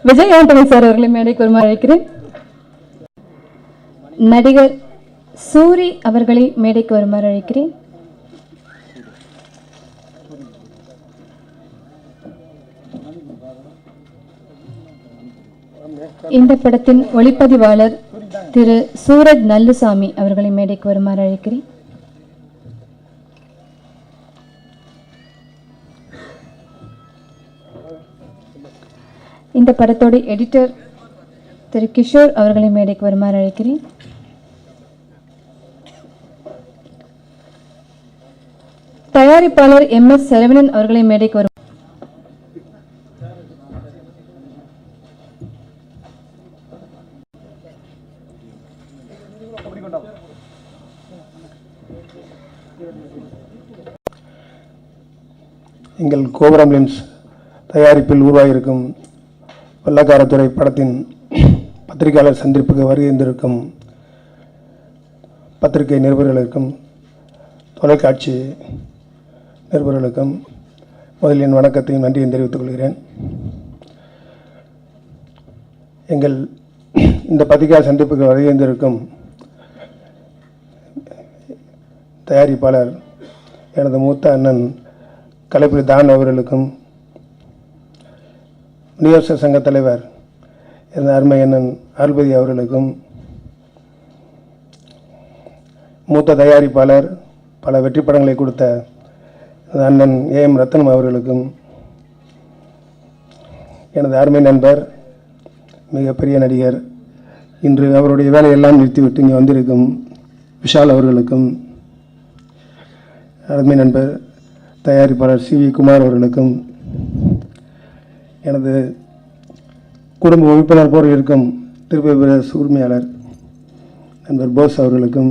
Vijay Antony sir அவர்களை மேடைக்கு வருமாறு அழைக்கிறேன். நடிகர் சூரி அவர்களை மேடைக்கு வருமாறு அழைக்கிறேன். இந்த படத்தின் ஒளிப்பதிவாளர் திரு சூரஜ் நல்லுசாமி அவர்களை மேடைக்கு வருமாறு அழைக்கிறேன். இந்த படத்தோட எடிட்டர் திரு கிஷோர் அவர்களை மேடைக்கு வருமாறு அழைக்கிறேன். தயாரிப்பாளர் MS சரவணன் அவர்களை மேடைக்கு வரும். எங்கள் கோபுரம் லிம்ஸ் தயாரிப்பில் உருவாகியிருக்கும் வெள்ளக்காரத்துறை படத்தின் பத்திரிகையாளர் சந்திப்புக்கு வருகின்றிருக்கும் பத்திரிகை நிருபர்களுக்கும் தொலைக்காட்சி நிருபர்களுக்கும் முதலில் என் வணக்கத்தையும் நன்றியும் தெரிவித்துக் கொள்கிறேன். எங்கள் இந்த பத்திரிகையாளர் சந்திப்புக்கு வருகின்றிருக்கும் தயாரிப்பாளர் எனது மூத்த அண்ணன் கலைப்புலி தான் அவர்களுக்கும், விநியோக சங்க தலைவர் எனது அருமை அண்ணன் அருள்பதி அவர்களுக்கும், மூத்த தயாரிப்பாளர் பல வெற்றி படங்களை கொடுத்த அண்ணன் AM ரத்னம் அவர்களுக்கும், எனது அருமை நண்பர் மிகப்பெரிய நடிகர் இன்று அவருடைய வேலையெல்லாம் நிறுத்திவிட்டு இங்கே வந்திருக்கும் விஷால் அவர்களுக்கும், அருமை நண்பர் தயாரிப்பாளர் CV குமார் அவர்களுக்கும், எனது குடும்ப உறுப்பினர் போல் இருக்கும் திருப்பதி உரிமையாளர் நண்பர் போஸ் அவர்களுக்கும்,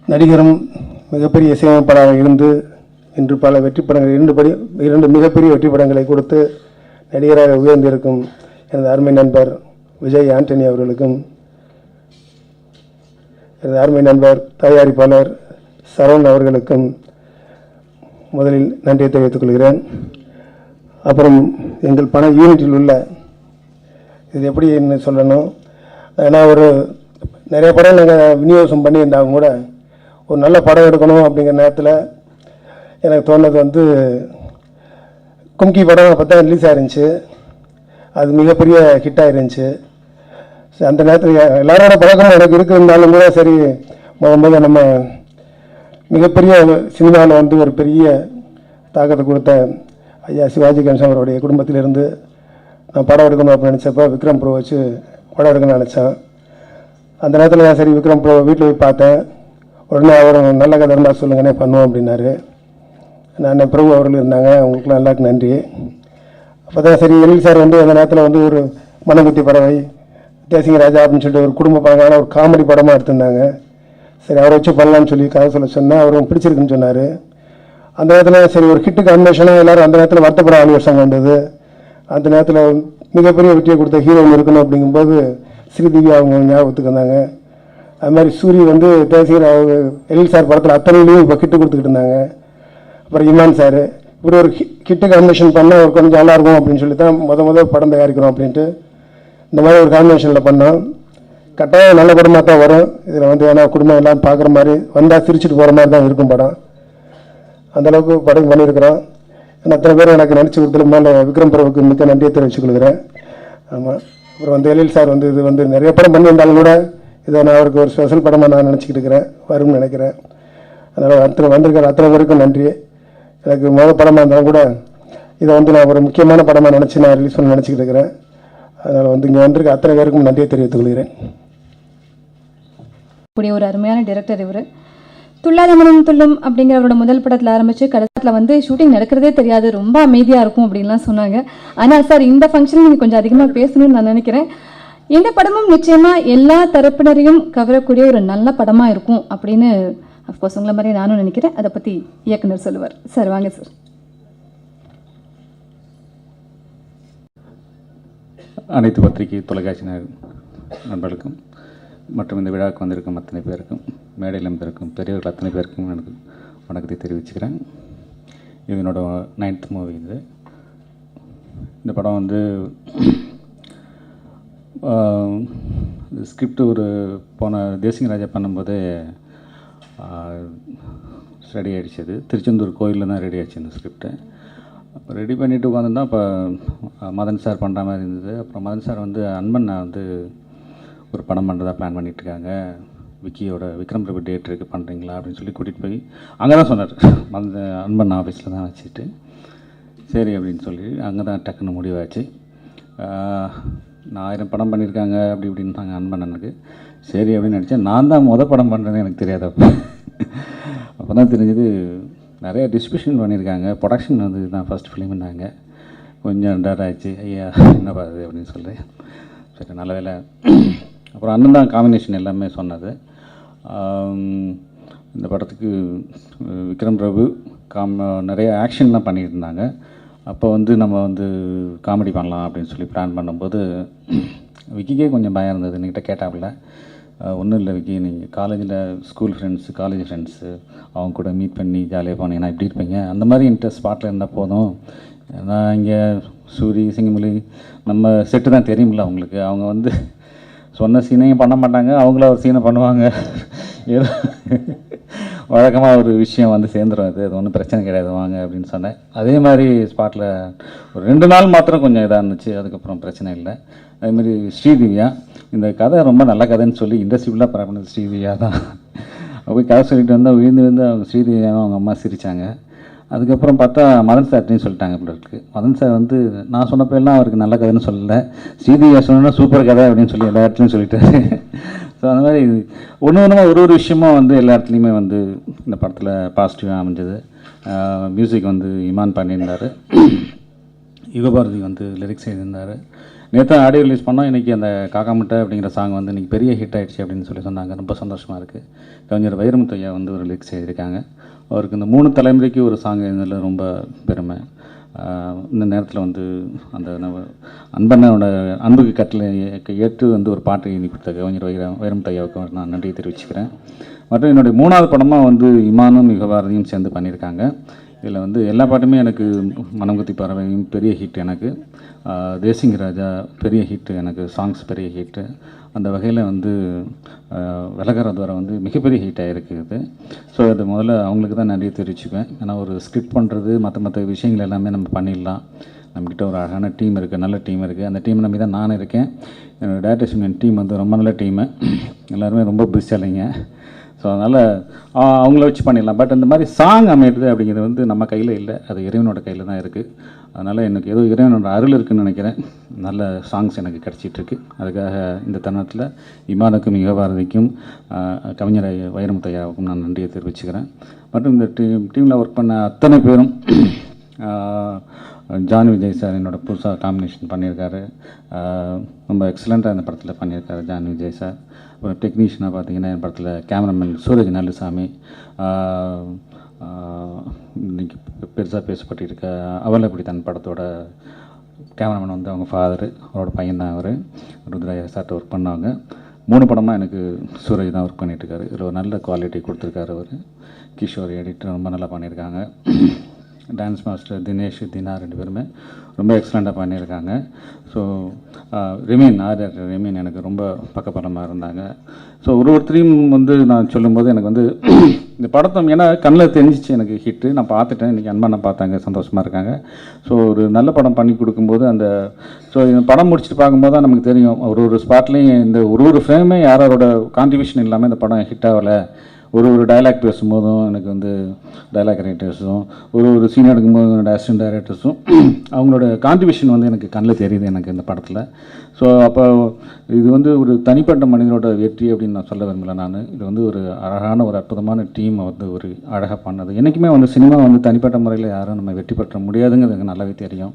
நடிகரும் மிகப்பெரிய இசையமைப்பாளராக இருந்து இன்று பல வெற்றி படங்கள் இரண்டு மிகப்பெரிய வெற்றி படங்களை கொடுத்து நடிகராக உயர்ந்திருக்கும் எனது அருமை நண்பர் விஜய் ஆண்டனி அவர்களுக்கும், எனது அருமை நண்பர் தயாரிப்பாளர் சரவணன் அவர்களுக்கும் முதலில் நன்றியை தெரிவித்துக் கொள்கிறேன். அப்புறம் எங்கள் பண யூனிட்டில் உள்ள இது எப்படி என்ன சொல்லணும், ஏன்னா நிறைய படம் நாங்கள் விநியோகம் பண்ணியிருந்தாங்க கூட ஒரு நல்ல படம் எடுக்கணும் அப்படிங்கிற நேரத்தில் எனக்கு தோணுது கும்கி படம் அப்போ தான் ரிலீஸ் ஆயிருந்துச்சு. அது மிகப்பெரிய ஹிட்டாக இருந்துச்சு. அந்த நேரத்தில் எல்லாரோட பழக்கமும் எனக்கு இருக்கிறதுனாலும் கூட சரி முதல்ல நம்ம மிகப்பெரிய சினிமாவில் ஒரு பெரிய தாக்கத்தை கொடுத்த ஐயா சிவாஜி கணேசன் அவருடைய குடும்பத்திலிருந்து நான் படம் எடுக்கணும் அப்படின்னு நினச்சப்போ விக்ரம் ப்ரோ வச்சு படம் எடுக்கணும்னு நினச்சேன். அந்த நேரத்தில் சரி விக்ரம் ப்ரோ வீட்டில் போய் பார்த்தேன். உடனே அவர் நல்ல கதை இருந்தால் சொல்லுங்கன்னே பண்ணுவோம் அப்படின்னாரு. நான் பிரபு அவர்கள் இருந்தாங்க, அவங்களுக்குலாம் எல்லாருக்கும் நன்றி. அப்போ தான் சரி எழில் சார் அந்த நேரத்தில் ஒரு மனங்குத்தி பறவை, தேசிங்க ராஜா அப்படின்னு சொல்லிட்டு ஒரு குடும்ப படமான ஒரு காமெடி படமாக எடுத்திருந்தாங்க. சரி அவரை வச்சு பண்ணலான்னு சொல்லி கதை சொல்ல சொன்னேன். அவரும் பிடிச்சிருக்குன்னு சொன்னார். அந்த நேரத்தில் சரி ஒரு ஹிட்டுக்கு அன்வேஷனாக எல்லோரும் அந்த நேரத்தில் வருத்தப்பட ஆலோசனை வந்தது. அந்த நேரத்தில் மிகப்பெரிய வெற்றியை கொடுத்த ஹீரோயின் இருக்கணும் அப்படிங்கும்போது ஸ்ரீதேவி அவங்க ஞாபகத்துக்கு வந்தாங்க. அது மாதிரி சூரி தேசிய எழில் சார் படத்தில் அத்தனையிலையும் இப்போ கிட்டு கொடுத்துக்கிட்டு இருந்தாங்க. அப்புறம் இமான் சார் இப்படி ஒரு கிட்டுக்கு அன்வேஷன் பண்ணால் ஒரு கொஞ்சம் நல்லாயிருக்கும் அப்படின்னு சொல்லி தான் முதல் படம் தயாரிக்கிறோம் அப்படின்ட்டு இந்த மாதிரி ஒரு காம்பினேஷனில் பண்ணோம். கட்டாயம் நல்ல படமாக தான் வரும். இதில் ஏன்னா குடும்பம் எல்லாம் பார்க்குற மாதிரி வந்தால் சிரிச்சுட்டு போகிற மாதிரி தான் இருக்கும் படம். அந்தளவுக்கு படம் பண்ணியிருக்கிறோம். அத்தனை பேர் எனக்கு நடிச்சு கொடுத்தது மேலே விக்ரம் பிரபுக்கு மிக்க நன்றியை தெரிவித்துக் கொள்கிறேன். ஆமாம். அப்புறம் எழில் சார் இது நிறைய படம் பண்ணியிருந்தாலும் கூட இதை நான் அவருக்கு ஒரு ஸ்பெஷல் படமாக நான் நினச்சிக்கிட்டு இருக்கிறேன், வரும்னு நினைக்கிறேன். அதனால் வந்திருக்கிற அத்தனை பேருக்கும் நன்றி. எனக்கு முதல் படமாக இருந்தாலும் கூட இதை நான் ஒரு முக்கியமான படமாக நினச்சி நான் ரிலீஸ் பண்ண நினச்சிக்கிட்டு இருக்கிறேன். அதனால் இங்கே வந்திருக்க அத்தனை பேருக்கும் நன்றியை தெரிவித்துக் கொள்கிறேன். ஒரு அருமையான டைரக்டர் இவர். துள்ளாதமனும் துள்ளும் அப்படிங்கிற அவரோட முதல் படத்தில் ஆரம்பித்து கடைசியில் ஷூட்டிங் நடக்கிறதே தெரியாது, ரொம்ப அமைதியாக இருக்கும் அப்படின்லாம் சொன்னாங்க. ஆனால் சார் இந்த ஃபங்க்ஷனில் நீங்கள் கொஞ்சம் அதிகமாக பேசணும்னு நான் நினைக்கிறேன். இந்த படமும் நிச்சயமாக எல்லா தரப்பினரையும் கவரக்கூடிய ஒரு நல்ல படமாக இருக்கும் அப்படின்னு அஃப்கோர்ஸ் உங்களை மாதிரி நானும் நினைக்கிறேன். அதை பற்றி இயக்குனர் சொல்லுவார். சார் வாங்க சார். அனைத்து பத்திரிகை தொலைக்காட்சி நண்பர்களுக்கும் மற்றும் இந்த விழாவுக்கு வந்திருக்கும் அத்தனை பேருக்கும், மேடையில் இருந்திருக்கும் பெரியவர்கள் அத்தனை பேருக்கும் எனக்கு வணக்கத்தை தெரிவிச்சுக்கிறேன். இது என்னோட 9th மூவி. இது இந்த படம் வந்து ஸ்கிரிப்ட் ஒரு போன தேசிங்க ராஜா பண்ணும்போது ரெடி ஆகிடுச்சு. அது திருச்செந்தூர் கோயிலில் தான் ரெடி ஆகிடுச்சு இந்த ஸ்கிரிப்டு. அப்போ ரெடி பண்ணிவிட்டு உட்காந்துருந்தா அப்போ மதன் சார் பண்ணுற மாதிரி இருந்தது. அப்புறம் மதன் சார் வந்து அன்பண்ணா வந்து ஒரு படம் பண்ணுறதா பிளான் பண்ணிகிட்ருக்காங்க, விக்கியோட விக்ரம் பிரபு டேட் இருக்குது பண்ணுறீங்களா அப்படின்னு சொல்லி கூட்டிகிட்டு போய் அங்கே தான் சொன்னார். அந்த அன்பண்ணா ஆஃபீஸில் தான் வச்சுட்டு சரி அப்படின்னு சொல்லி அங்கே தான் டக்குன்னு முடிவாச்சு. நான் 1000 படம் பண்ணியிருக்காங்க அப்படி இப்படின்ட்டாங்க அன்பண்ணனுக்கு. சரி அப்படின்னு நினச்சேன். நான் தான் படம் பண்ணுறேன்னு எனக்கு தெரியாது. அப்போ தான் தெரிஞ்சது நிறைய டிஸ்ட்ரிபியூஷன் பண்ணியிருக்காங்க. ப்ரொடக்ஷன் வந்து தான் ஃபஸ்ட் ஃபிலிம்னாங்க. கொஞ்சம் டர் ஆகிடுச்சு. ஐயா என்னப்பா அது அப்படின்னு சொல்கிறேன். சரி நல்ல வேலை. அப்புறம் அண்ணன் தான் காம்பினேஷன் எல்லாமே சொன்னது. இந்த படத்துக்கு விக்ரம் பிரபு நிறைய ஆக்ஷன்லாம் பண்ணிட்டு இருந்தாங்க. அப்போ வந்து நம்ம வந்து காமெடி பண்ணலாம் அப்படின்னு சொல்லி பிளான் பண்ணும்போது விக்கிக்கே கொஞ்சம் பயம் இருந்தது. என்கிட்ட கேட்டாப்புல, ஒன்றும் இல்லை விக்கி, நீங்கள் காலேஜில் ஸ்கூல் ஃப்ரெண்ட்ஸு காலேஜ் ஃப்ரெண்ட்ஸு அவங்க கூட மீட் பண்ணி ஜாலியாக போனீங்கன்னா எப்படி இருப்பீங்க, அந்த மாதிரி இன்ட்ரெஸ்ட் ஸ்பாட்டில் இருந்தால் போதும். நான் இங்கே சூரி சிங்கமொழி நம்ம செட்டு தான் தெரியுமில்ல அவங்களுக்கு. அவங்க வந்து சொன்ன சீனையும் பண்ண மாட்டாங்க, அவங்கள ஒரு சீனை பண்ணுவாங்க. ஏதோ வழக்கமாக ஒரு விஷயம் வந்து சேர்ந்துடும். அது ஒன்றும் பிரச்சனை கிடையாது வாங்க அப்படின்னு சொன்னேன். அதே மாதிரி ஸ்பாட்டில் ஒரு 2 நாள் மாத்திரம் கொஞ்சம் இதாக இருந்துச்சு. அதுக்கப்புறம் பிரச்சனை இல்லை. அதேமாதிரி ஸ்ரீதிவ்யா, இந்த கதை ரொம்ப நல்ல கதைன்னு சொல்லி இண்டஸ்ட்ரி ஃபுல்லாக பரப்புனது ஸ்ரீதிவ்யா தான். போய் கதை சொல்லிட்டு வந்தால் விழுந்து அவங்க ஸ்ரீதிவ்யாவும் அவங்க அம்மா சிரித்தாங்க. அதுக்கப்புறம் பார்த்தா மதன் சார்ட்டையும் சொல்லிட்டாங்க பிள்ளைக்கு. மதன் சார் வந்து நான் சொன்னப்போ எல்லாம் அவருக்கு நல்ல கதைன்னு சொல்லலை, ஸ்ரீதிவ்யா சொன்னா சூப்பர் கதை அப்படின்னு சொல்லி எல்லா இடத்துலையும் சொல்லிட்டாரு. ஸோ அந்த மாதிரி ஒன்று ஒரு விஷயமும் வந்து எல்லா இடத்துலையுமே வந்து இந்த படத்தில் பாசிட்டிவாக அமைஞ்சது. மியூசிக் வந்து இமான் பண்ணியிருந்தார், யுகபாரதி வந்து லிரிக்ஸ் எழுதியிருந்தார். நேற்று ஆடியோ ரிலீஸ் பண்ணோம். இன்றைக்கி அந்த காக்காமுட்டை அப்படிங்கிற சாங் வந்து இன்றைக்கி பெரிய ஹிட் ஆகிடுச்சு அப்படின்னு சொல்லி சொன்னாங்க. ரொம்ப சந்தோஷமாக இருக்குது. கவிஞர் வைரமுத்து ஐயா வந்து ஒரு லிரிக்ஸ் எழுதியிருக்காங்க. அவருக்கு இந்த 3 தலைமுறைக்கு ஒரு சாங் எழுதுனதில் ரொம்ப பெருமை. இந்த நேரத்தில் வந்து அந்த அன்பண்ணனோட அன்புக்கு கட்டளை ஏற்று வந்து ஒரு பாட்டு எழுதி கொடுத்த கவிஞர் வைரமுத்து ஐயாவுக்கு நான் நன்றியை தெரிவிச்சுக்கிறேன். மற்றும் என்னுடைய 3வது படமாக வந்து இமானும் யுகபாரதியும் சேர்ந்து பண்ணியிருக்காங்க. இதில் வந்து எல்லா பாட்டுமே எனக்கு மனம் குத்தி பறவையும் பெரிய ஹிட், எனக்கு தேசிங்க ராஜா பெரிய ஹிட்டு, எனக்கு சாங்ஸ் பெரிய ஹிட்டு. அந்த வகையில் வந்து விலகர துவாரம் வந்து மிகப்பெரிய ஹிட் ஆகிருக்குது. ஸோ அது முதல்ல அவங்களுக்கு தான் நன்றியை தெரிவிச்சுக்குவேன். ஏன்னா ஒரு ஸ்கிரிப்ட் பண்ணுறது மற்ற விஷயங்கள் எல்லாமே நம்ம பண்ணிடலாம். நம்மக்கிட்ட ஒரு அழகான டீம் இருக்குது, நல்ல டீம் இருக்குது. அந்த டீம் நம்பி தான் நானும் இருக்கேன். என்னோடய டேரக்டர் டீம் வந்து ரொம்ப நல்ல டீமு, எல்லாருமே ரொம்ப பிஸியாலிங்க. ஸோ அதனால் அவங்கள வச்சு பண்ணிடலாம். பட் இந்த மாதிரி சாங் அமையிறது அப்படிங்கிறது வந்து நம்ம கையில் இல்லை, அது இறைவனோட கையில் தான் இருக்குது. அதனால் எனக்கு ஏதோ இறைவனோட அருள் இருக்குதுன்னு நினைக்கிறேன். நல்ல சாங்ஸ் எனக்கு கிடச்சிட்ருக்கு. அதுக்காக இந்த தருணத்தில் இமானுக்கும் யுகபாரதிக்கும் கவிஞர் வைரமுத்து ஐயாவுக்கும் நான் நன்றியை தெரிவிச்சுக்கிறேன். மற்றும் இந்த டீமில் ஒர்க் பண்ண அத்தனை பேரும், ஜான் விஜய் சார் என்னோட புதுசாக காம்பினேஷன் பண்ணியிருக்காரு, ரொம்ப எக்ஸலண்ட்டாக இந்த படத்தில் பண்ணியிருக்காரு ஜான் விஜய் சார். அப்புறம் டெக்னீஷியனாக பார்த்தீங்கன்னா என் படத்தில் கேமராமேன் சூரஜ் நல்லுசாமி, இன்றைக்கி பெருசாக பேசப்பட்டிருக்க அவள் அப்படி தன் படத்தோட கேமராமேன் வந்து அவங்க ஃபாதரு, அவரோட பையன் தான் அவர். ருத்ராயா சார்ட்ட ஒர்க் பண்ணாங்க. 3 படமாக எனக்கு சூரஜ் தான் ஒர்க் பண்ணிகிட்ருக்காரு. இதில் ஒரு நல்ல குவாலிட்டி கொடுத்துருக்காரு அவர். கிஷோர் எடிட்டர் ரொம்ப நல்லா பண்ணியிருக்காங்க. டான்ஸ் மாஸ்டர் தினேஷ் தினா 2 பேருமே ரொம்ப எக்ஸலண்ட்டாக பண்ணியிருக்காங்க. ஸோ ரெமீன் ஆர்டர் ரெமீன் எனக்கு ரொம்ப பக்கபலமாக இருந்தாங்க. ஸோ ஒருத்தரையும் வந்து நான் சொல்லும்போது எனக்கு வந்து இந்த படத்தம் ஏன்னா கண்ணில் தெரிஞ்சிச்சு எனக்கு ஹிட்டு. நான் பார்த்துட்டேன், இன்றைக்கி அன்பா பார்த்தாங்க, சந்தோஷமாக இருக்காங்க. ஸோ ஒரு நல்ல படம் பண்ணி கொடுக்கும்போது அந்த இந்த படம் முடிச்சுட்டு பார்க்கும்போது தான் நமக்கு தெரியும் ஒரு ஸ்பாட்லேயும் இந்த ஒரு ஃப்ரேமே யாரோட கான்ட்ரிபியூஷன் இல்லாமல் இந்த படம் ஹிட் ஆகலை. ஒரு டைலாக் பேசும்போதும் எனக்கு வந்து டைலாக் ரைட்டர்ஸும் ஒரு சீன் எடுக்கும்போது என்னோட அசிஸ்டன்ட் டைரக்டர்ஸும் அவங்களோட கான்ட்ரிபியூஷன் வந்து எனக்கு கண்ணில் தெரியுது எனக்கு இந்த படத்தில். ஸோ அப்போ இது வந்து ஒரு தனிப்பட்ட மனிதனோட வெற்றி அப்படின்னு நான் சொல்ல விரும்பலை. நான் இது வந்து ஒரு அழகான ஒரு அற்புதமான டீம் வந்து ஒரு அழகாக பண்ணது. என்றைக்குமே வந்து சினிமா வந்து தனிப்பட்ட முறையில் யாரும் நம்ம வெற்றி பெற்ற முடியாதுங்கிறது எனக்கு நல்லாவே தெரியும்.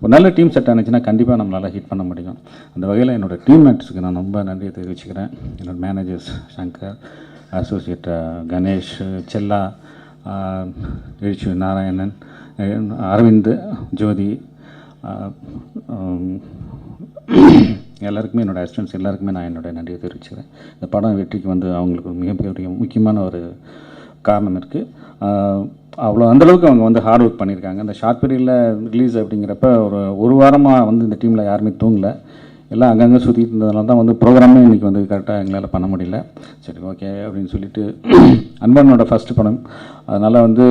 ஒரு நல்ல டீம் செட் ஆனிச்சுன்னா கண்டிப்பாக நம்மளால் ஹிட் பண்ண முடியும். அந்த வகையில் என்னோடய டீம் மேட்ஸுக்கு நான் ரொம்ப நன்றியை தெரிவிச்சுக்கிறேன். என்னோடய மேனேஜர்ஸ் சங்கர், அசோசியேட் கணேஷ், செல்லா, எழுச்சி நாராயணன், அரவிந்த், ஜோதி, எல்லாருக்குமே என்னோடய அசிஸ்டன்ஸ் எல்லாருக்குமே நான் என்னோடய நன்றியை தெரிவிச்சுக்கிறேன். இந்த படம் வெற்றிக்கு வந்து அவங்களுக்கு மிகப்பெரிய முக்கியமான ஒரு காரணம் இருக்குது. அவ்வளோ அந்தளவுக்கு அவங்க வந்து ஹார்ட் ஒர்க் பண்ணியிருக்காங்க. அந்த ஷார்ட் பீரியடில் ரிலீஸ் அப்படிங்கிறப்ப ஒரு வாரமாக வந்து இந்த டீமில் யாருமே தூங்கலை, எல்லாம் அங்கங்கே சுற்றிட்டு இருந்ததுனால தான் வந்து ப்ரோக்ராமே இன்றைக்கி வந்து கரெக்டாக எங்களால் பண்ண முடியல. சரி ஓகே அப்படின்னு சொல்லிட்டு அன்பனோட ஃபஸ்ட்டு படம், அதனால் வந்து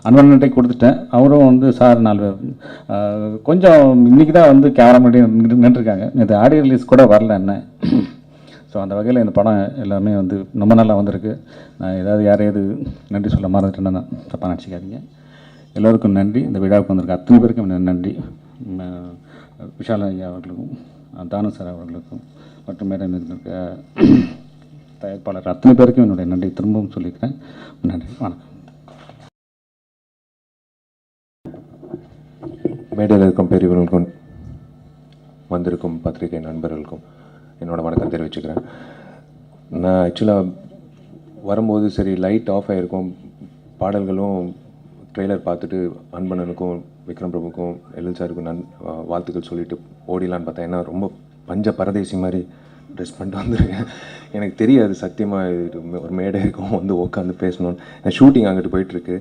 அன்பன்கிட்டே கொடுத்துட்டேன். அவரும் வந்து சார் கொஞ்சம் இன்றைக்கி தான் வந்து கேமரா முன்னாடி நின்றுருக்காங்க, இது ஆடியோ ரிலீஸ் கூட வரல என்ன. ஸோ அந்த வகையில் இந்த படம் எல்லாமே வந்து ரொம்ப நல்லா வந்திருக்கு. நான் ஏதாவது யாரையாவது நன்றி சொல்ல மறந்துட்டேன்னா தப்பாக நினச்சிக்காதீங்க. எல்லோருக்கும் நன்றி. இந்த விழாவுக்கு வந்திருக்க அத்தனை பேருக்கும் நன்றி. விஷால் ஐயா அவர்களுக்கும், தானு சார் அவர்களுக்கும் மற்றும் மேடம் இருக்க தயாரிப்பாளர் அத்தனை பேருக்கும் என்னுடைய நன்றி திரும்பவும் சொல்லிக்கிறேன். நன்றி, வணக்கம். மேடையில் இருக்கும் பெரியவர்களுக்கும் வந்திருக்கும் பத்திரிகை நண்பர்களுக்கும் என்னோடய வணக்கம் தெரிவிச்சுக்கிறேன். நான் ஆக்சுவலாக வரும்போது சரி லைட் ஆஃப் ஆகிருக்கும், பாடல்களும் ட்ரெய்லர் பார்த்துட்டு அன்பனனுக்கும் விக்ரம் பிரபுக்கும் எழில் சாருக்கும் வாழ்த்துக்கள் சொல்லிவிட்டு ஓடிலான்னு பார்த்தேன். ஏன்னா ரொம்ப பஞ்ச பரதேசி மாதிரி ட்ரெஸ் பண்ணிட்டு வந்துருக்கேன். எனக்கு தெரியாது சத்தியமாக ஒரு மேடை இருக்கும் வந்து உட்காந்து பேசணும்னு. ஷூட்டிங் அங்கிட்டு போயிட்டுருக்கு.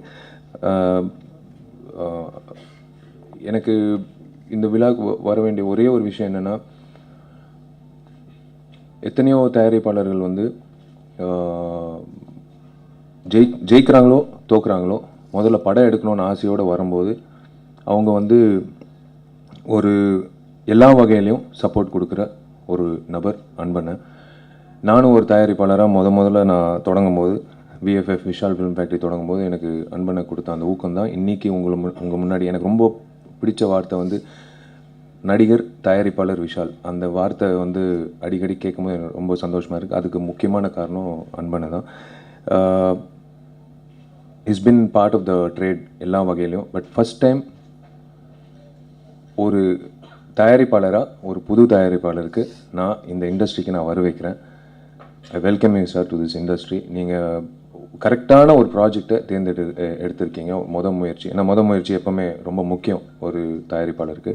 எனக்கு இந்த விழாவுக்கு வர வேண்டிய ஒரே ஒரு விஷயம் என்னென்னா, எத்தனையோ தயாரிப்பாளர்கள் வந்து ஜெயிக்கிறாங்களோ தோக்குறாங்களோ முதல்ல படம் எடுக்கணும்னு ஆசையோடு வரும்போது அவங்க வந்து ஒரு எல்லா வகையிலையும் சப்போர்ட் கொடுக்குற ஒரு நபர் அன்பனை. நானும் ஒரு தயாரிப்பாளராக முதல்ல நான் தொடங்கும் போது VFF விஷால் ஃபிலிம் ஃபேக்ட்ரி தொடங்கும் போது எனக்கு அன்பனை கொடுத்த அந்த ஊக்கம் தான் இன்றைக்கி உங்கள் முன்னாடி. எனக்கு ரொம்ப பிடிச்ச வார்த்தை வந்து நடிகர் தயாரிப்பாளர் விஷால். அந்த வார்த்தை வந்து அடிக்கடி கேட்கும்போது எனக்கு ரொம்ப சந்தோஷமாக இருக்குது. அதுக்கு முக்கியமான காரணம் அன்பனை தான். Is been part of the trade எல்லா வகையிலையும். பட் ஃபஸ்ட் டைம் ஒரு தயாரிப்பாளராக ஒரு புது தயாரிப்பாளருக்கு நான் இந்த இண்டஸ்ட்ரிக்கு நான் வர வைக்கிறேன். I welcome you sir to this industry. நீங்கள் கரெக்டான ஒரு ப்ராஜெக்டை எடுத்திருக்கீங்க. முயற்சி, ஏன்னா முயற்சி எப்போவுமே ரொம்ப முக்கியம் ஒரு தயாரிப்பாளருக்கு.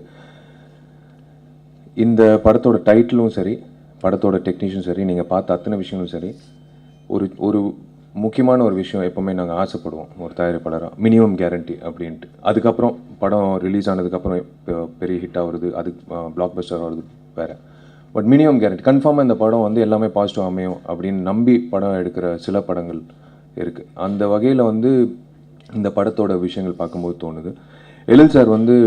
இந்த படத்தோட டைட்டிலும் சரி, படத்தோட டெக்னீஷியனும் சரி, நீங்கள் பார்த்த அத்தனை விஷயங்களும் சரி, ஒரு முக்கியமான ஒரு விஷயம் எப்போவுமே நாங்கள் ஆசைப்படுவோம் ஒரு தயாரிப்பாளராக, மினிமம் கேரண்டி அப்படின்ட்டு. அதுக்கப்புறம் படம் ரிலீஸ் ஆனதுக்கப்புறம் பெரிய ஹிட்டாக வருது, அது பிளாக் பஸ்டர் வருது வேறு. பட் மினிமம் கேரண்டி கன்ஃபார்மாக இந்த படம் வந்து எல்லாமே பாசிட்டிவ் அமையும் அப்படின்னு நம்பி படம் எடுக்கிற சில படங்கள் இருக்குது. அந்த வகையில் வந்து இந்த படத்தோட விஷயங்கள் பார்க்கும்போது தோணுது. எழில் சார் வந்து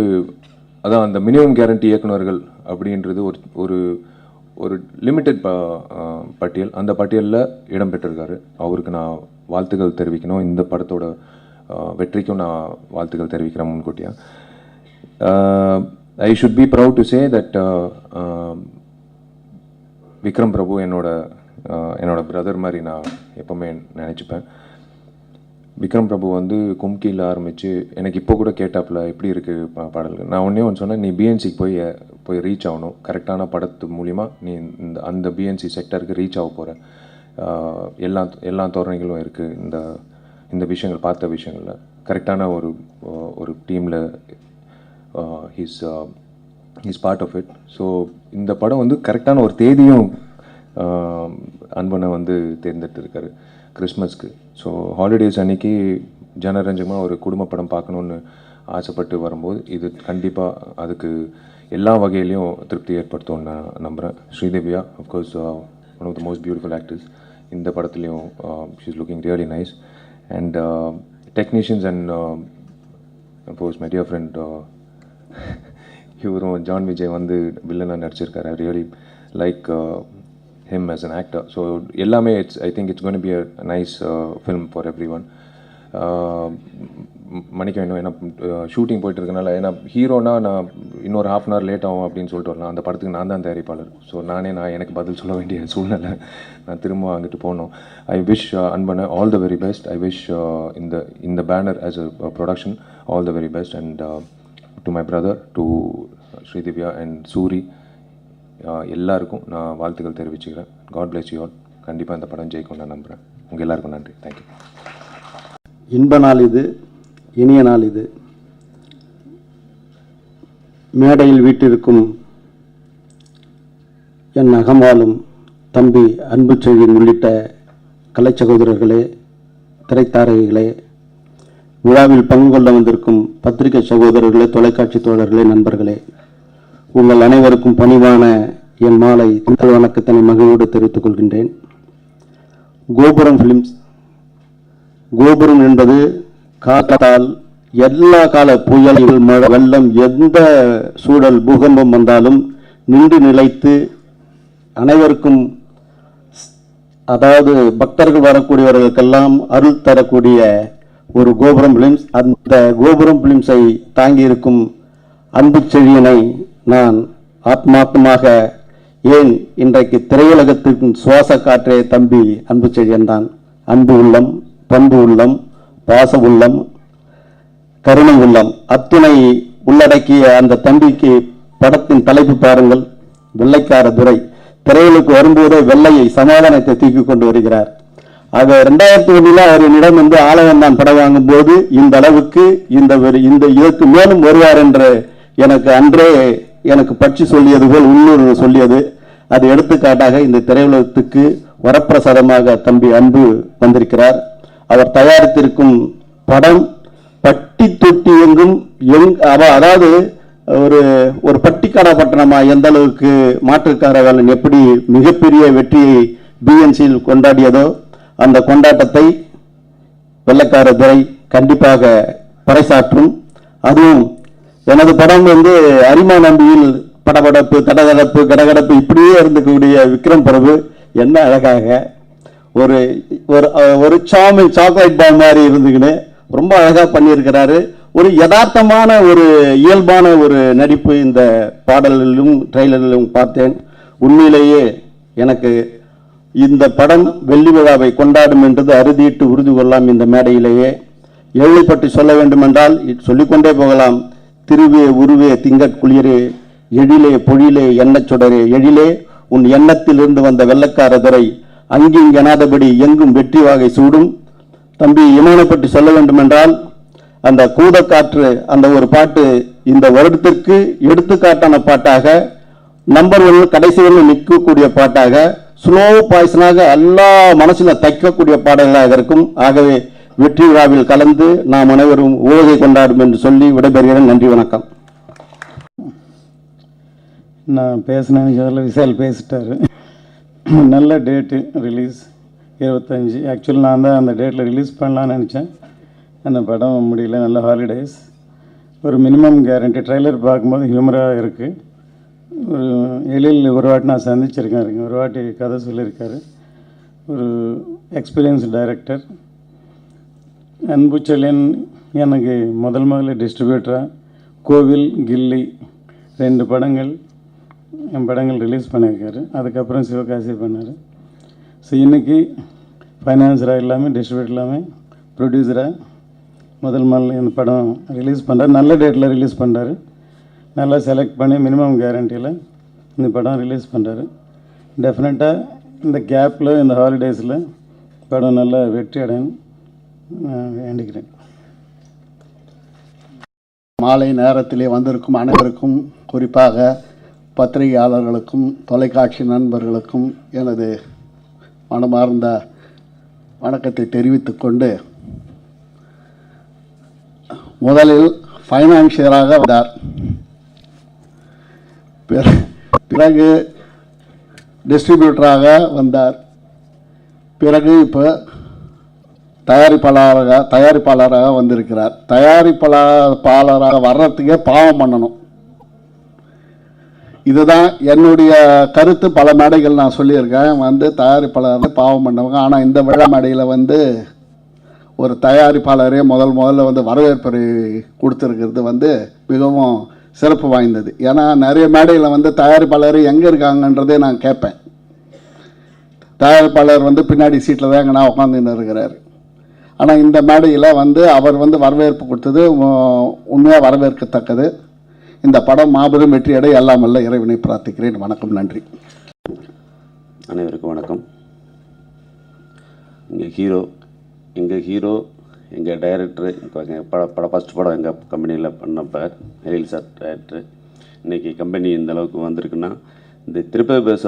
அதான் அந்த மினிமம் கேரண்டி இயக்குனர்கள் அப்படின்றது ஒரு ஒரு லிமிட்டட் பட்டியல். அந்த பட்டியலில் இடம் பெற்றிருக்காரு. அவருக்கு நான் வாழ்த்துக்கள் தெரிவிக்கணும். இந்த படத்தோட வெற்றிக்கும் நான் வாழ்த்துக்கள் தெரிவிக்கிறேன் முன்கூட்டியாக. I should be proud to say that Vikram Prabhu என்னோட பிரதர் மாதிரி நான் எப்போவுமே நினச்சிப்பேன். விக்ரம் பிரபு வந்து கும்கியில் ஆரம்பித்து எனக்கு இப்போ கூட கேட்டாப்பில் எப்படி இருக்குது பாடல்கள். நான் ஒன்று சொன்னேன், நீ பிஎன்சிக்கு போய் ரீச் ஆகணும். கரெக்டான படத்து மூலிமா நீ அந்த பிஎன்சி செக்டருக்கு ரீச் ஆக போகிற. எல்லா தோரணைகளும் இருக்குது இந்த விஷயங்கள், பார்த்த விஷயங்களில் கரெக்டான ஒரு டீமில் he's part of it. So இந்த படம் வந்து கரெக்டான ஒரு தேதியும் அன்பனை வந்து தேர்ந்தெடுத்திருக்காரு கிறிஸ்மஸ்க்கு. ஸோ ஹாலிடேஸ் அன்றைக்கி ஜனரஞ்சமாக ஒரு குடும்ப படம் பார்க்கணுன்னு ஆசைப்பட்டு வரும்போது இது கண்டிப்பாக அதுக்கு எல்லா வகையிலையும் திருப்தி ஏற்படுத்தும்னு நான் நம்புகிறேன். ஸ்ரீதேவியா of course one of the most beautiful actors. இந்த படத்துலையும் she is looking really nice. And technicians and of course my dear friend இவரும் ஜான் விஜய் வந்து வில்லனாக நடிச்சிருக்காரு. I really like him as an actor. So எல்லாமே I think it's going to be a nice film for everyone. மணிக்கு வேணும், ஏன்னா shooting போயிட்டு இருக்கனால, ஏன்னா ஹீரோனா நான் இன்னொரு ½ hour லேட் ஆகும் அப்படின்னு சொல்லிட்டு வரலாம். அந்த படத்துக்கு நான் தான் தயாரிப்பாளர். ஸோ எனக்கு பதில் சொல்ல வேண்டிய சூழ்நிலை, நான் திரும்ப அங்கிட்டு போகணும். ஐ விஷ் அன்பனை all the very best. I wish இந்த banner as a production all the very best. And to my brother, to Sridivya and Soori, எல்லாருக்கும் நான் வாழ்த்துக்கள் தெரிவிச்சுக்கிறேன். God bless you all. கண்டிப்பாக இந்த படம் ஜெயிக்கும் நான் நம்புகிறேன். உங்கள் எல்லாருக்கும் நன்றி. தேங்க்யூ. இன்ப நாள் இது, இனிய நாள் இது. மேடையில் வீட்டிற்கும் என் அகம்வாலும் தம்பி அன்பு செழியன் உள்ளிட்ட கலை சகோதரர்களே, திரைத்தாரகைகளே, விழாவில் பங்கு கொள்ள வந்திருக்கும் பத்திரிகை சகோதரர்களே, தொலைக்காட்சி தோழர்களே, நண்பர்களே, உங்கள் அனைவருக்கும் பணிவான என் மாலை வணக்கத்தினை மகிழ்வோடு தெரிவித்துக் கொள்கின்றேன். கோபுரம் ஃபிலிம்ஸ், கோபுரம் என்பது காத்தால் எல்லா கால புயல், மழை, வெள்ளம், எந்த சூழல், பூகம்பம் வந்தாலும் நின்று நிலைத்து அனைவருக்கும், அதாவது பக்தர்கள் வரக்கூடியவர்களுக்கெல்லாம் அருள் தரக்கூடிய ஒரு கோபுரம் பிலிம்ஸ். அந்த கோபுரம் பிலிம்ஸை தாங்கியிருக்கும் அன்பு செழியனை நான் ஆத்மார்த்தமாக, ஏன் இன்றைக்கு திரையுலகத்திற்கு சுவாச காற்றே தம்பி அன்பு செழியன் தான். அன்பு உள்ளம், பண்பு உள்ளம், பாச உள்ளம், கருணை உள்ளம் அத்துணை உள்ளடக்கிய அந்த தம்பிக்கு படத்தின் தலைப்பு பாருங்கள், வெள்ளைக்கார துரை. திரையுலுக்கு வரும்போதே வெள்ளையை, சமாதானத்தை தூக்கி கொண்டு வருகிறார். ஆக 2001 அவர் என்னிடம் வந்து ஆலவந்தான் படம் வாங்கும் போது இந்த அளவுக்கு இந்த இதற்கு மேலும் வருவார் என்று எனக்கு அன்றே எனக்கு பற்றி சொல்லியது போல் உள்ளூர் சொல்லியது. அது எடுத்துக்காட்டாக இந்த திரையுலகத்துக்கு வரப்பிரசாதமாக தம்பி அன்பு வந்திருக்கிறார். அவர் தயாரித்திருக்கும் படம் பட்டி தொட்டி எங்கும் அதாவது ஒரு பட்டிக்காடா பட்டணமா எந்த அளவுக்கு மாற்றுக்காரர்கள் எப்படி மிகப்பெரிய வெற்றியை பிஎன்சியில் கொண்டாடியதோ அந்த கொண்டாட்டத்தை வெள்ளைக்கார துரை கண்டிப்பாக பறைசாற்றும். அதுவும் எனது படம் வந்து அரிமா நம்பியில் படபடப்பு, தடதடப்பு, கடகடப்பு இப்படியே இருந்தக்கூடிய விக்ரம் பிரபு என்ன அழகாக ஒரு ஒரு சாக்லேட் பால் மாதிரி இருந்துக்கின்னு ரொம்ப அழகாக பண்ணியிருக்கிறாரு. ஒரு யதார்த்தமான ஒரு இயல்பான ஒரு நடிப்பு இந்த பாடலிலும் ட்ரெய்லரிலும் பார்த்தேன். உண்மையிலேயே எனக்கு இந்த படம் வெள்ளி விழாவை கொண்டாடும் என்றது அறுதியிட்டு உறுதி கொள்ளலாம். இந்த மேடையிலேயே எள்ளை பற்றி சொல்ல வேண்டும் என்றால் சொல்லிக்கொண்டே போகலாம். திருவே உருவே திங்கட்குளிரே, எழிலே பொழிலே எண்ணச் சுடரே, எழிலே உன் எண்ணத்திலிருந்து வந்த வெள்ளக்கார துரை, அங்கிங் எனாதபடி எங்கும் வெற்றி வாகை சூடும். தம்பி இமானை பற்றி சொல்ல வேண்டும் என்றால் அந்த கூதக்காற்று அந்த ஒரு பாட்டு இந்த வருடத்திற்கு எடுத்துக்காட்டான பாட்டாக, நம்பர் 1 கடைசி வரை நிற்கக்கூடிய பாட்டாக, ஸ்லோ பாய்சனாக எல்லா மனசில் தைக்கக்கூடிய பாடல்களாக இருக்கும். ஆகவே வெற்றி விழாவில் கலந்து நாம் அனைவரும் ஓகை கொண்டாடும் என்று சொல்லி விடைபெறுகிறேன். நன்றி, வணக்கம். நான் பேசினேன், விசால் பேசிட்டாரு. நல்ல டேட்டு ரிலீஸ் 25. ஆக்சுவலி நான் தான் அந்த டேட்டில் ரிலீஸ் பண்ணலான்னு நினச்சேன். அந்த படம் முடியல. நல்ல ஹாலிடேஸ். ஒரு மினிமம் கேரண்டி. ட்ரெய்லர் பார்க்கும்போது ஹியூமராக இருக்குது. ஒரு எழில் ஒரு வாட்டி நான் சந்திச்சிருக்கேன், ஒரு வாட்டி கதை சொல்லியிருக்காரு. ஒரு எக்ஸ்பீரியன்ஸ் டைரக்டர். அன்பு செழியன் எனக்கு முதல்ல டிஸ்ட்ரிபியூட்டராக கோவில், கில்லி 2 படங்கள் என் படங்கள் ரிலீஸ் பண்ணியிருக்காரு. அதுக்கப்புறம் சிவகாசி பண்ணார். ஸோ இன்றைக்கி ஃபைனான்சராக இல்லாமல், டிஸ்ட்ரிபியூட்டர் இல்லாமல், ப்ரொடியூசராக முதல் இந்த படம் ரிலீஸ் பண்ணுறாரு. நல்ல டேட்டில் ரிலீஸ் பண்ணுறாரு. நல்லா செலக்ட் பண்ணி மினிமம் கேரண்டியில் இந்த படம் ரிலீஸ் பண்ணுறாரு. டெஃபினட்டாக இந்த கேப்பில், இந்த ஹாலிடேஸில் படம் நல்லா வெற்றி அடையணும் வேண்டிக்கிறேன். மாலை நேரத்திலே வந்திருக்கும் அனைவருக்கும், குறிப்பாக பத்திரிகையாளர்களுக்கும் தொலைக்காட்சி நண்பர்களுக்கும் எனது மனமார்ந்த வணக்கத்தை தெரிவித்துக்கொண்டு, முதலில் ஃபைனான்சியராக வந்தார். பிறகு டிஸ்ட்ரிபியூட்டராக வந்தார். பிறகு இப்போ தயாரிப்பாளராக வந்திருக்கிறார். தயாரிப்பாளராக வர்றதுக்கே பாவம் பண்ணணும். இதுதான் என்னுடைய கருத்து. பல மேடைகள் நான் சொல்லியிருக்கேன், தயாரிப்பாளர் பாவம் பண்ணவங்க. ஆனால் இந்த விழா மேடையில் ஒரு தயாரிப்பாளரே முதல்ல வரவேற்பை கொடுத்துருக்கிறது மிகவும் சிறப்பு வாய்ந்தது. ஏன்னா நிறைய மேடையில் தயாரிப்பாளர் எங்கே இருக்காங்கன்றதே நான் கேட்பேன். தயாரிப்பாளர் பின்னாடி சீட்டில் தான் எங்கன்னா உட்காந்துன்னு இருக்கிறார். ஆனால் இந்த மேடையில் அவர் வரவேற்பு கொடுத்தது உண்மையாக வரவேற்கத்தக்கது. இந்த படம் மாபெரும் வெற்றியடை எல்லாம் வல்ல இறைவனை பிரார்த்திக்கிறேன். வணக்கம், நன்றி. அனைவருக்கும் வணக்கம். எங்கள் ஹீரோ எங்கள் டைரக்டரு, இப்போ எங்கள் ஃபஸ்ட் படம் எங்கள் கம்பெனியில் பண்ணப்போ எழில் சார் டைரக்டரு. இன்றைக்கி கம்பெனி இந்த அளவுக்கு வந்திருக்குன்னா, இந்த திருப்பதி பஸ்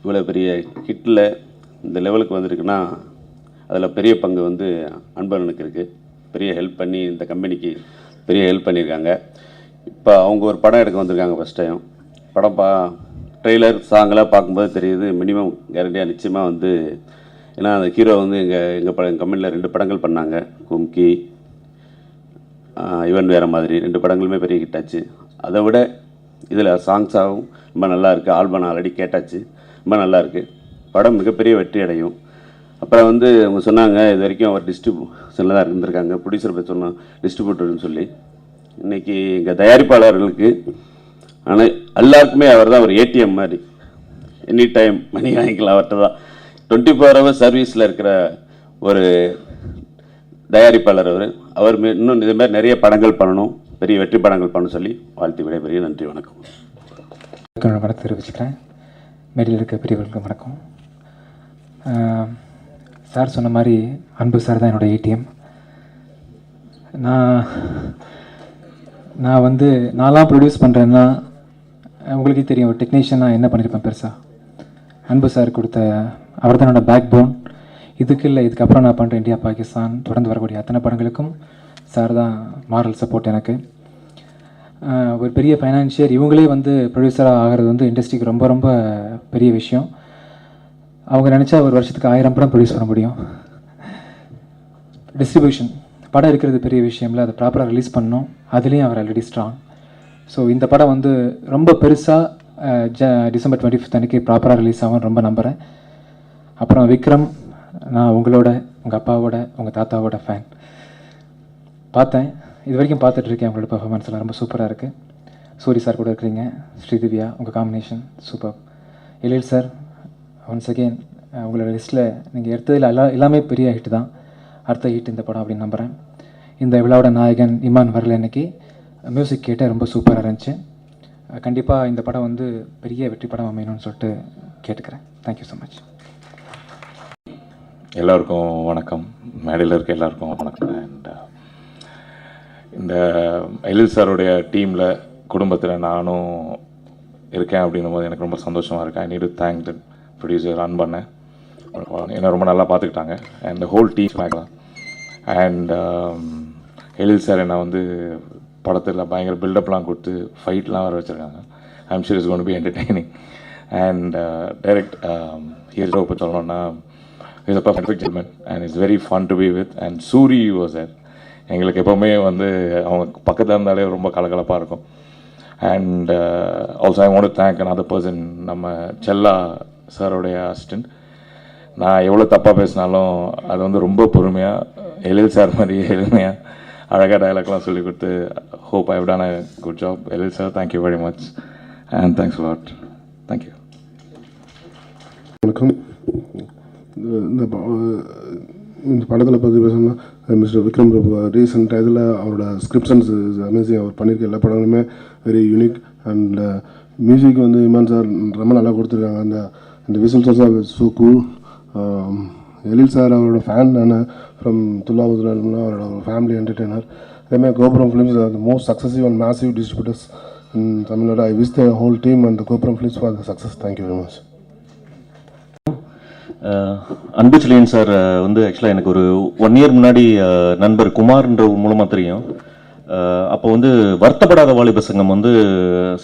இவ்வளோ பெரிய ஹிட்டில் இந்த லெவலுக்கு வந்திருக்குன்னா அதில் பெரிய பங்கு அன்பழகனுக்கு இருக்குது. பெரிய ஹெல்ப் பண்ணி இந்த கம்பெனிக்கு பெரிய ஹெல்ப் பண்ணியிருக்காங்க. இப்போ அவங்க ஒரு படம் எடுக்க வந்திருக்காங்க ஃபஸ்ட் டைம். படம் ட்ரெய்லர் சாங்கெல்லாம் பார்க்கும்போது தெரியுது மினிமம் கேரண்டியாக நிச்சயமாக வந்து, ஏன்னா அந்த ஹீரோ வந்து எங்கள் கம்பெனியில் 2 படங்கள் பண்ணாங்க. கும்கி, இவன் வேறு மாதிரி 2 படங்களுமே பெரிய ஹிட் ஆச்சு. அதை விட இதில் சாங்ஸாகவும் ரொம்ப நல்லா இருக்குது. ஆல்பம் ஆல்ரெடி கேட்டாச்சு, ரொம்ப நல்லா இருக்குது. படம் மிகப்பெரிய வெற்றி அடையும். அப்புறம் வந்து அவங்க சொன்னாங்க இது வரைக்கும் அவர் டிஸ்ட்ரிபியூஷனில் தான் இருந்திருக்காங்க, ப்ரொடியூசர் பற்றி சொன்னோம் டிஸ்ட்ரிபியூட்டர்னு சொல்லி. இன்றைக்கி எங்கள் தயாரிப்பாளர்களுக்கு ஆனால் எல்லாருக்குமே அவர் தான் ஒரு ஏடிஎம் மாதிரி. எனி டைம் மணி வாங்கிக்கலாம் அவர்கிட்ட தான். 24 hours சர்வீஸில் இருக்கிற ஒரு தயாரிப்பாளர் அவர் இன்னும் இதுமாதிரி நிறைய படங்கள் பண்ணணும், பெரிய வெற்றி படங்கள் பண்ணணும் சொல்லி வாழ்த்து விடைபெரிய நன்றி, வணக்கம். வணக்கம் தெரிவிச்சுக்கிறேன். மேடையில் இருக்க பெரியவர்களுக்கு வணக்கம். சார் சொன்ன மாதிரி அன்பு சார் தான் என்னோடய ஏடிஎம். நான் வந்து நான்லாம் ப்ரொடியூஸ் பண்ணுறேன்னா உங்களுக்கே தெரியும், ஒரு டெக்னீஷியனாக என்ன பண்ணியிருப்பேன் பெருசாக. அன்பு சார் கொடுத்த அவர் தான் என்னோடய பேக் போன். இதுக்கப்புறம் நான் பண்ணுற இந்தியா பாகிஸ்தான் தொடர்ந்து வரக்கூடிய அத்தனை படங்களுக்கும் சார் தான் மாரல் சப்போர்ட் எனக்கு. ஒரு பெரிய ஃபைனான்ஷியர் இவங்களே வந்து ப்ரொடியூசராக ஆகிறது வந்து இண்டஸ்ட்ரிக்கு ரொம்ப ரொம்ப பெரிய விஷயம். அவங்க நினச்சா ஒரு வருஷத்துக்கு 1000 படம் ப்ரொடியூஸ் பண்ண முடியும். டிஸ்ட்ரிபியூஷன் படம் இருக்கிறது பெரிய விஷயம்ல, அதை ப்ராப்பராக ரிலீஸ் பண்ணணும். அதுலேயும் அவர் ஆல்ரெடி ஸ்ட்ராங். ஸோ இந்த படம் வந்து ரொம்ப பெருசாக டிசம்பர் 25 அன்றைக்கி ப்ராப்பராக ரிலீஸ் ஆகும் ரொம்ப நம்புகிறேன். அப்புறம் விக்ரம், நான் உங்களோட, உங்கள் அப்பாவோட, உங்கள் தாத்தாவோட ஃபேன். பார்த்தேன், இது வரைக்கும் பார்த்துட்ருக்கேன். உங்களோட பெர்ஃபார்மன்ஸ் எல்லாம் ரொம்ப சூப்பராக இருக்குது. சூரி சார் கூட இருக்கிறீங்க, ஸ்ரீதிவ்யா, உங்கள் காம்பினேஷன் சூப்பர். எழில் சார், ஒன்ஸ் அகெயின் உங்களோட லிஸ்ட்டில் நீங்கள் எடுத்ததில் எல்லாமே பெரிய ஹிட் தான். அடுத்த ஹிட் இந்த படம் அப்படின்னு நம்புகிறேன். இந்த விழாவோட நாயகன் இமான் வரல அன்னைக்கு மியூசிக் கேட்டு ரொம்ப சூப்பராக இருந்துச்சு. கண்டிப்பாக இந்த படம் வந்து பெரிய வெற்றி படம் அமையணும்னு சொல்லிட்டு கேட்டுக்கிறேன். Thank you so much. எல்லாருக்கும் வணக்கம், மேடையில் இருக்க எல்லாருக்கும் வணக்கம். அண்ட் இந்த எழில் சாருடைய டீமில் குடும்பத்தில் நானும் இருக்கேன் அப்படின்னும் போது எனக்கு ரொம்ப சந்தோஷமாக இருக்குது. I need to thank the producer run பண்ணேன், என்னை ரொம்ப நல்லா பார்த்துக்கிட்டாங்க. அண்ட் த ஹோல் டீம் தான். அண்ட் எழில் சார் என்னை வந்து படத்தில் பயங்கர பில்டப்லாம் கொடுத்து ஃபைட்லாம் வர வச்சுருக்காங்க. I'm sure is gonna be entertaining. And direct hero பற்றி சொல்லணும்னா இஸ் அ பர்ஃபெக்ட் ஜென்மன் and it's very fun to be with. And Soori was there. எங்களுக்கு எப்போவுமே வந்து அவங்க பக்கத்தில் இருந்தாலே ரொம்ப கலகலப்பாக இருக்கும். And also I want to thank another person, நம்ம செல்லா சாரோடைய அசிஸ்டன்ட். நான் எவ்வளோ தப்பாக பேசினாலும் அது வந்து ரொம்ப பொறுமையாக எழில் சார் மாதிரி எளிமையாக அழகாக டைலாக்லாம் சொல்லி கொடுத்து hope I have done a good job. Ezhil sir, thank you very much and thanks lot. Thank you. வணக்கம். இந்த படத்தில் பற்றி பேசணும்னா மிஸ்டர் விக்ரம் பிரபு ரீசெண்டாக இதில் அவரோட ஸ்கிரிப்ஷன்ஸ் அமேசிங். அவர் பண்ணியிருக்க எல்லா படங்களுமே வெரி யூனிக். அண்ட் மியூசிக் வந்து இமான் சார் ரொம்ப நல்லா கொடுத்துருக்காங்க. அந்த whistles also so cool. Ezhil sir அவரோட ஃபேன் நான் ஃப்ரம் துல்லாபுதுலாம், அவரோட ஃபேமிலி என்டர்டெய்னர். அதேமாதிரி Gopuram films the most successive and massive distributors in Tamil Nadu. I wish the whole team and Gopuram films for the success. Thank you very much. Anbu Chezhiyan sir வந்து ஆக்சுவலாக எனக்கு ஒரு 1 year முன்னாடி நண்பர் குமார்ன்ற மூலமாக தெரியும். அப்போ வந்து வருத்தப்படாத வாலிப சங்கம் வந்து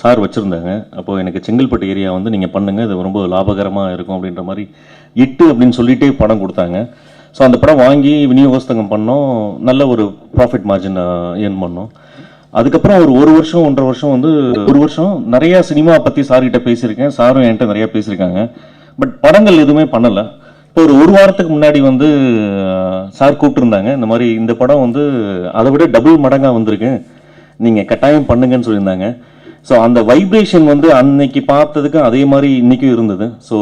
சார் வச்சுருந்தாங்க. அப்போது எனக்கு செங்கல்பட்டு ஏரியா வந்து நீங்கள் பண்ணுங்கள், இது ரொம்ப லாபகரமாக இருக்கும் அப்படின்ற மாதிரி இட்டு அப்படின்னு சொல்லிகிட்டே படம் கொடுத்தாங்க. ஸோ அந்த படம் வாங்கி விநியோகஸ்தங்கம் பண்ணோம், நல்ல ஒரு ப்ராஃபிட் மார்ஜின் ஏர்ன் பண்ணோம். அதுக்கப்புறம் ஒரு வருஷம் 1.5 வருஷம் வந்து ஒரு வருஷம் நிறையா சினிமா பற்றி சார்கிட்ட பேசியிருக்கேன், சாரும் என்கிட்ட நிறையா பேசியிருக்காங்க. பட் படங்கள் எதுவுமே பண்ணலை. இப்போ ஒரு வாரத்துக்கு முன்னாடி வந்து சார் கூப்பிட்டுருந்தாங்க, இந்த மாதிரி இந்த படம் வந்து அதை விட டபுள் மடங்காக வந்திருக்கு, நீங்கள் கட்டாயம் பண்ணுங்கன்னு சொல்லியிருந்தாங்க. ஸோ அந்த வைப்ரேஷன் வந்து அன்னைக்கு பார்த்ததுக்கு அதே மாதிரி இன்றைக்கும் இருந்தது. ஸோ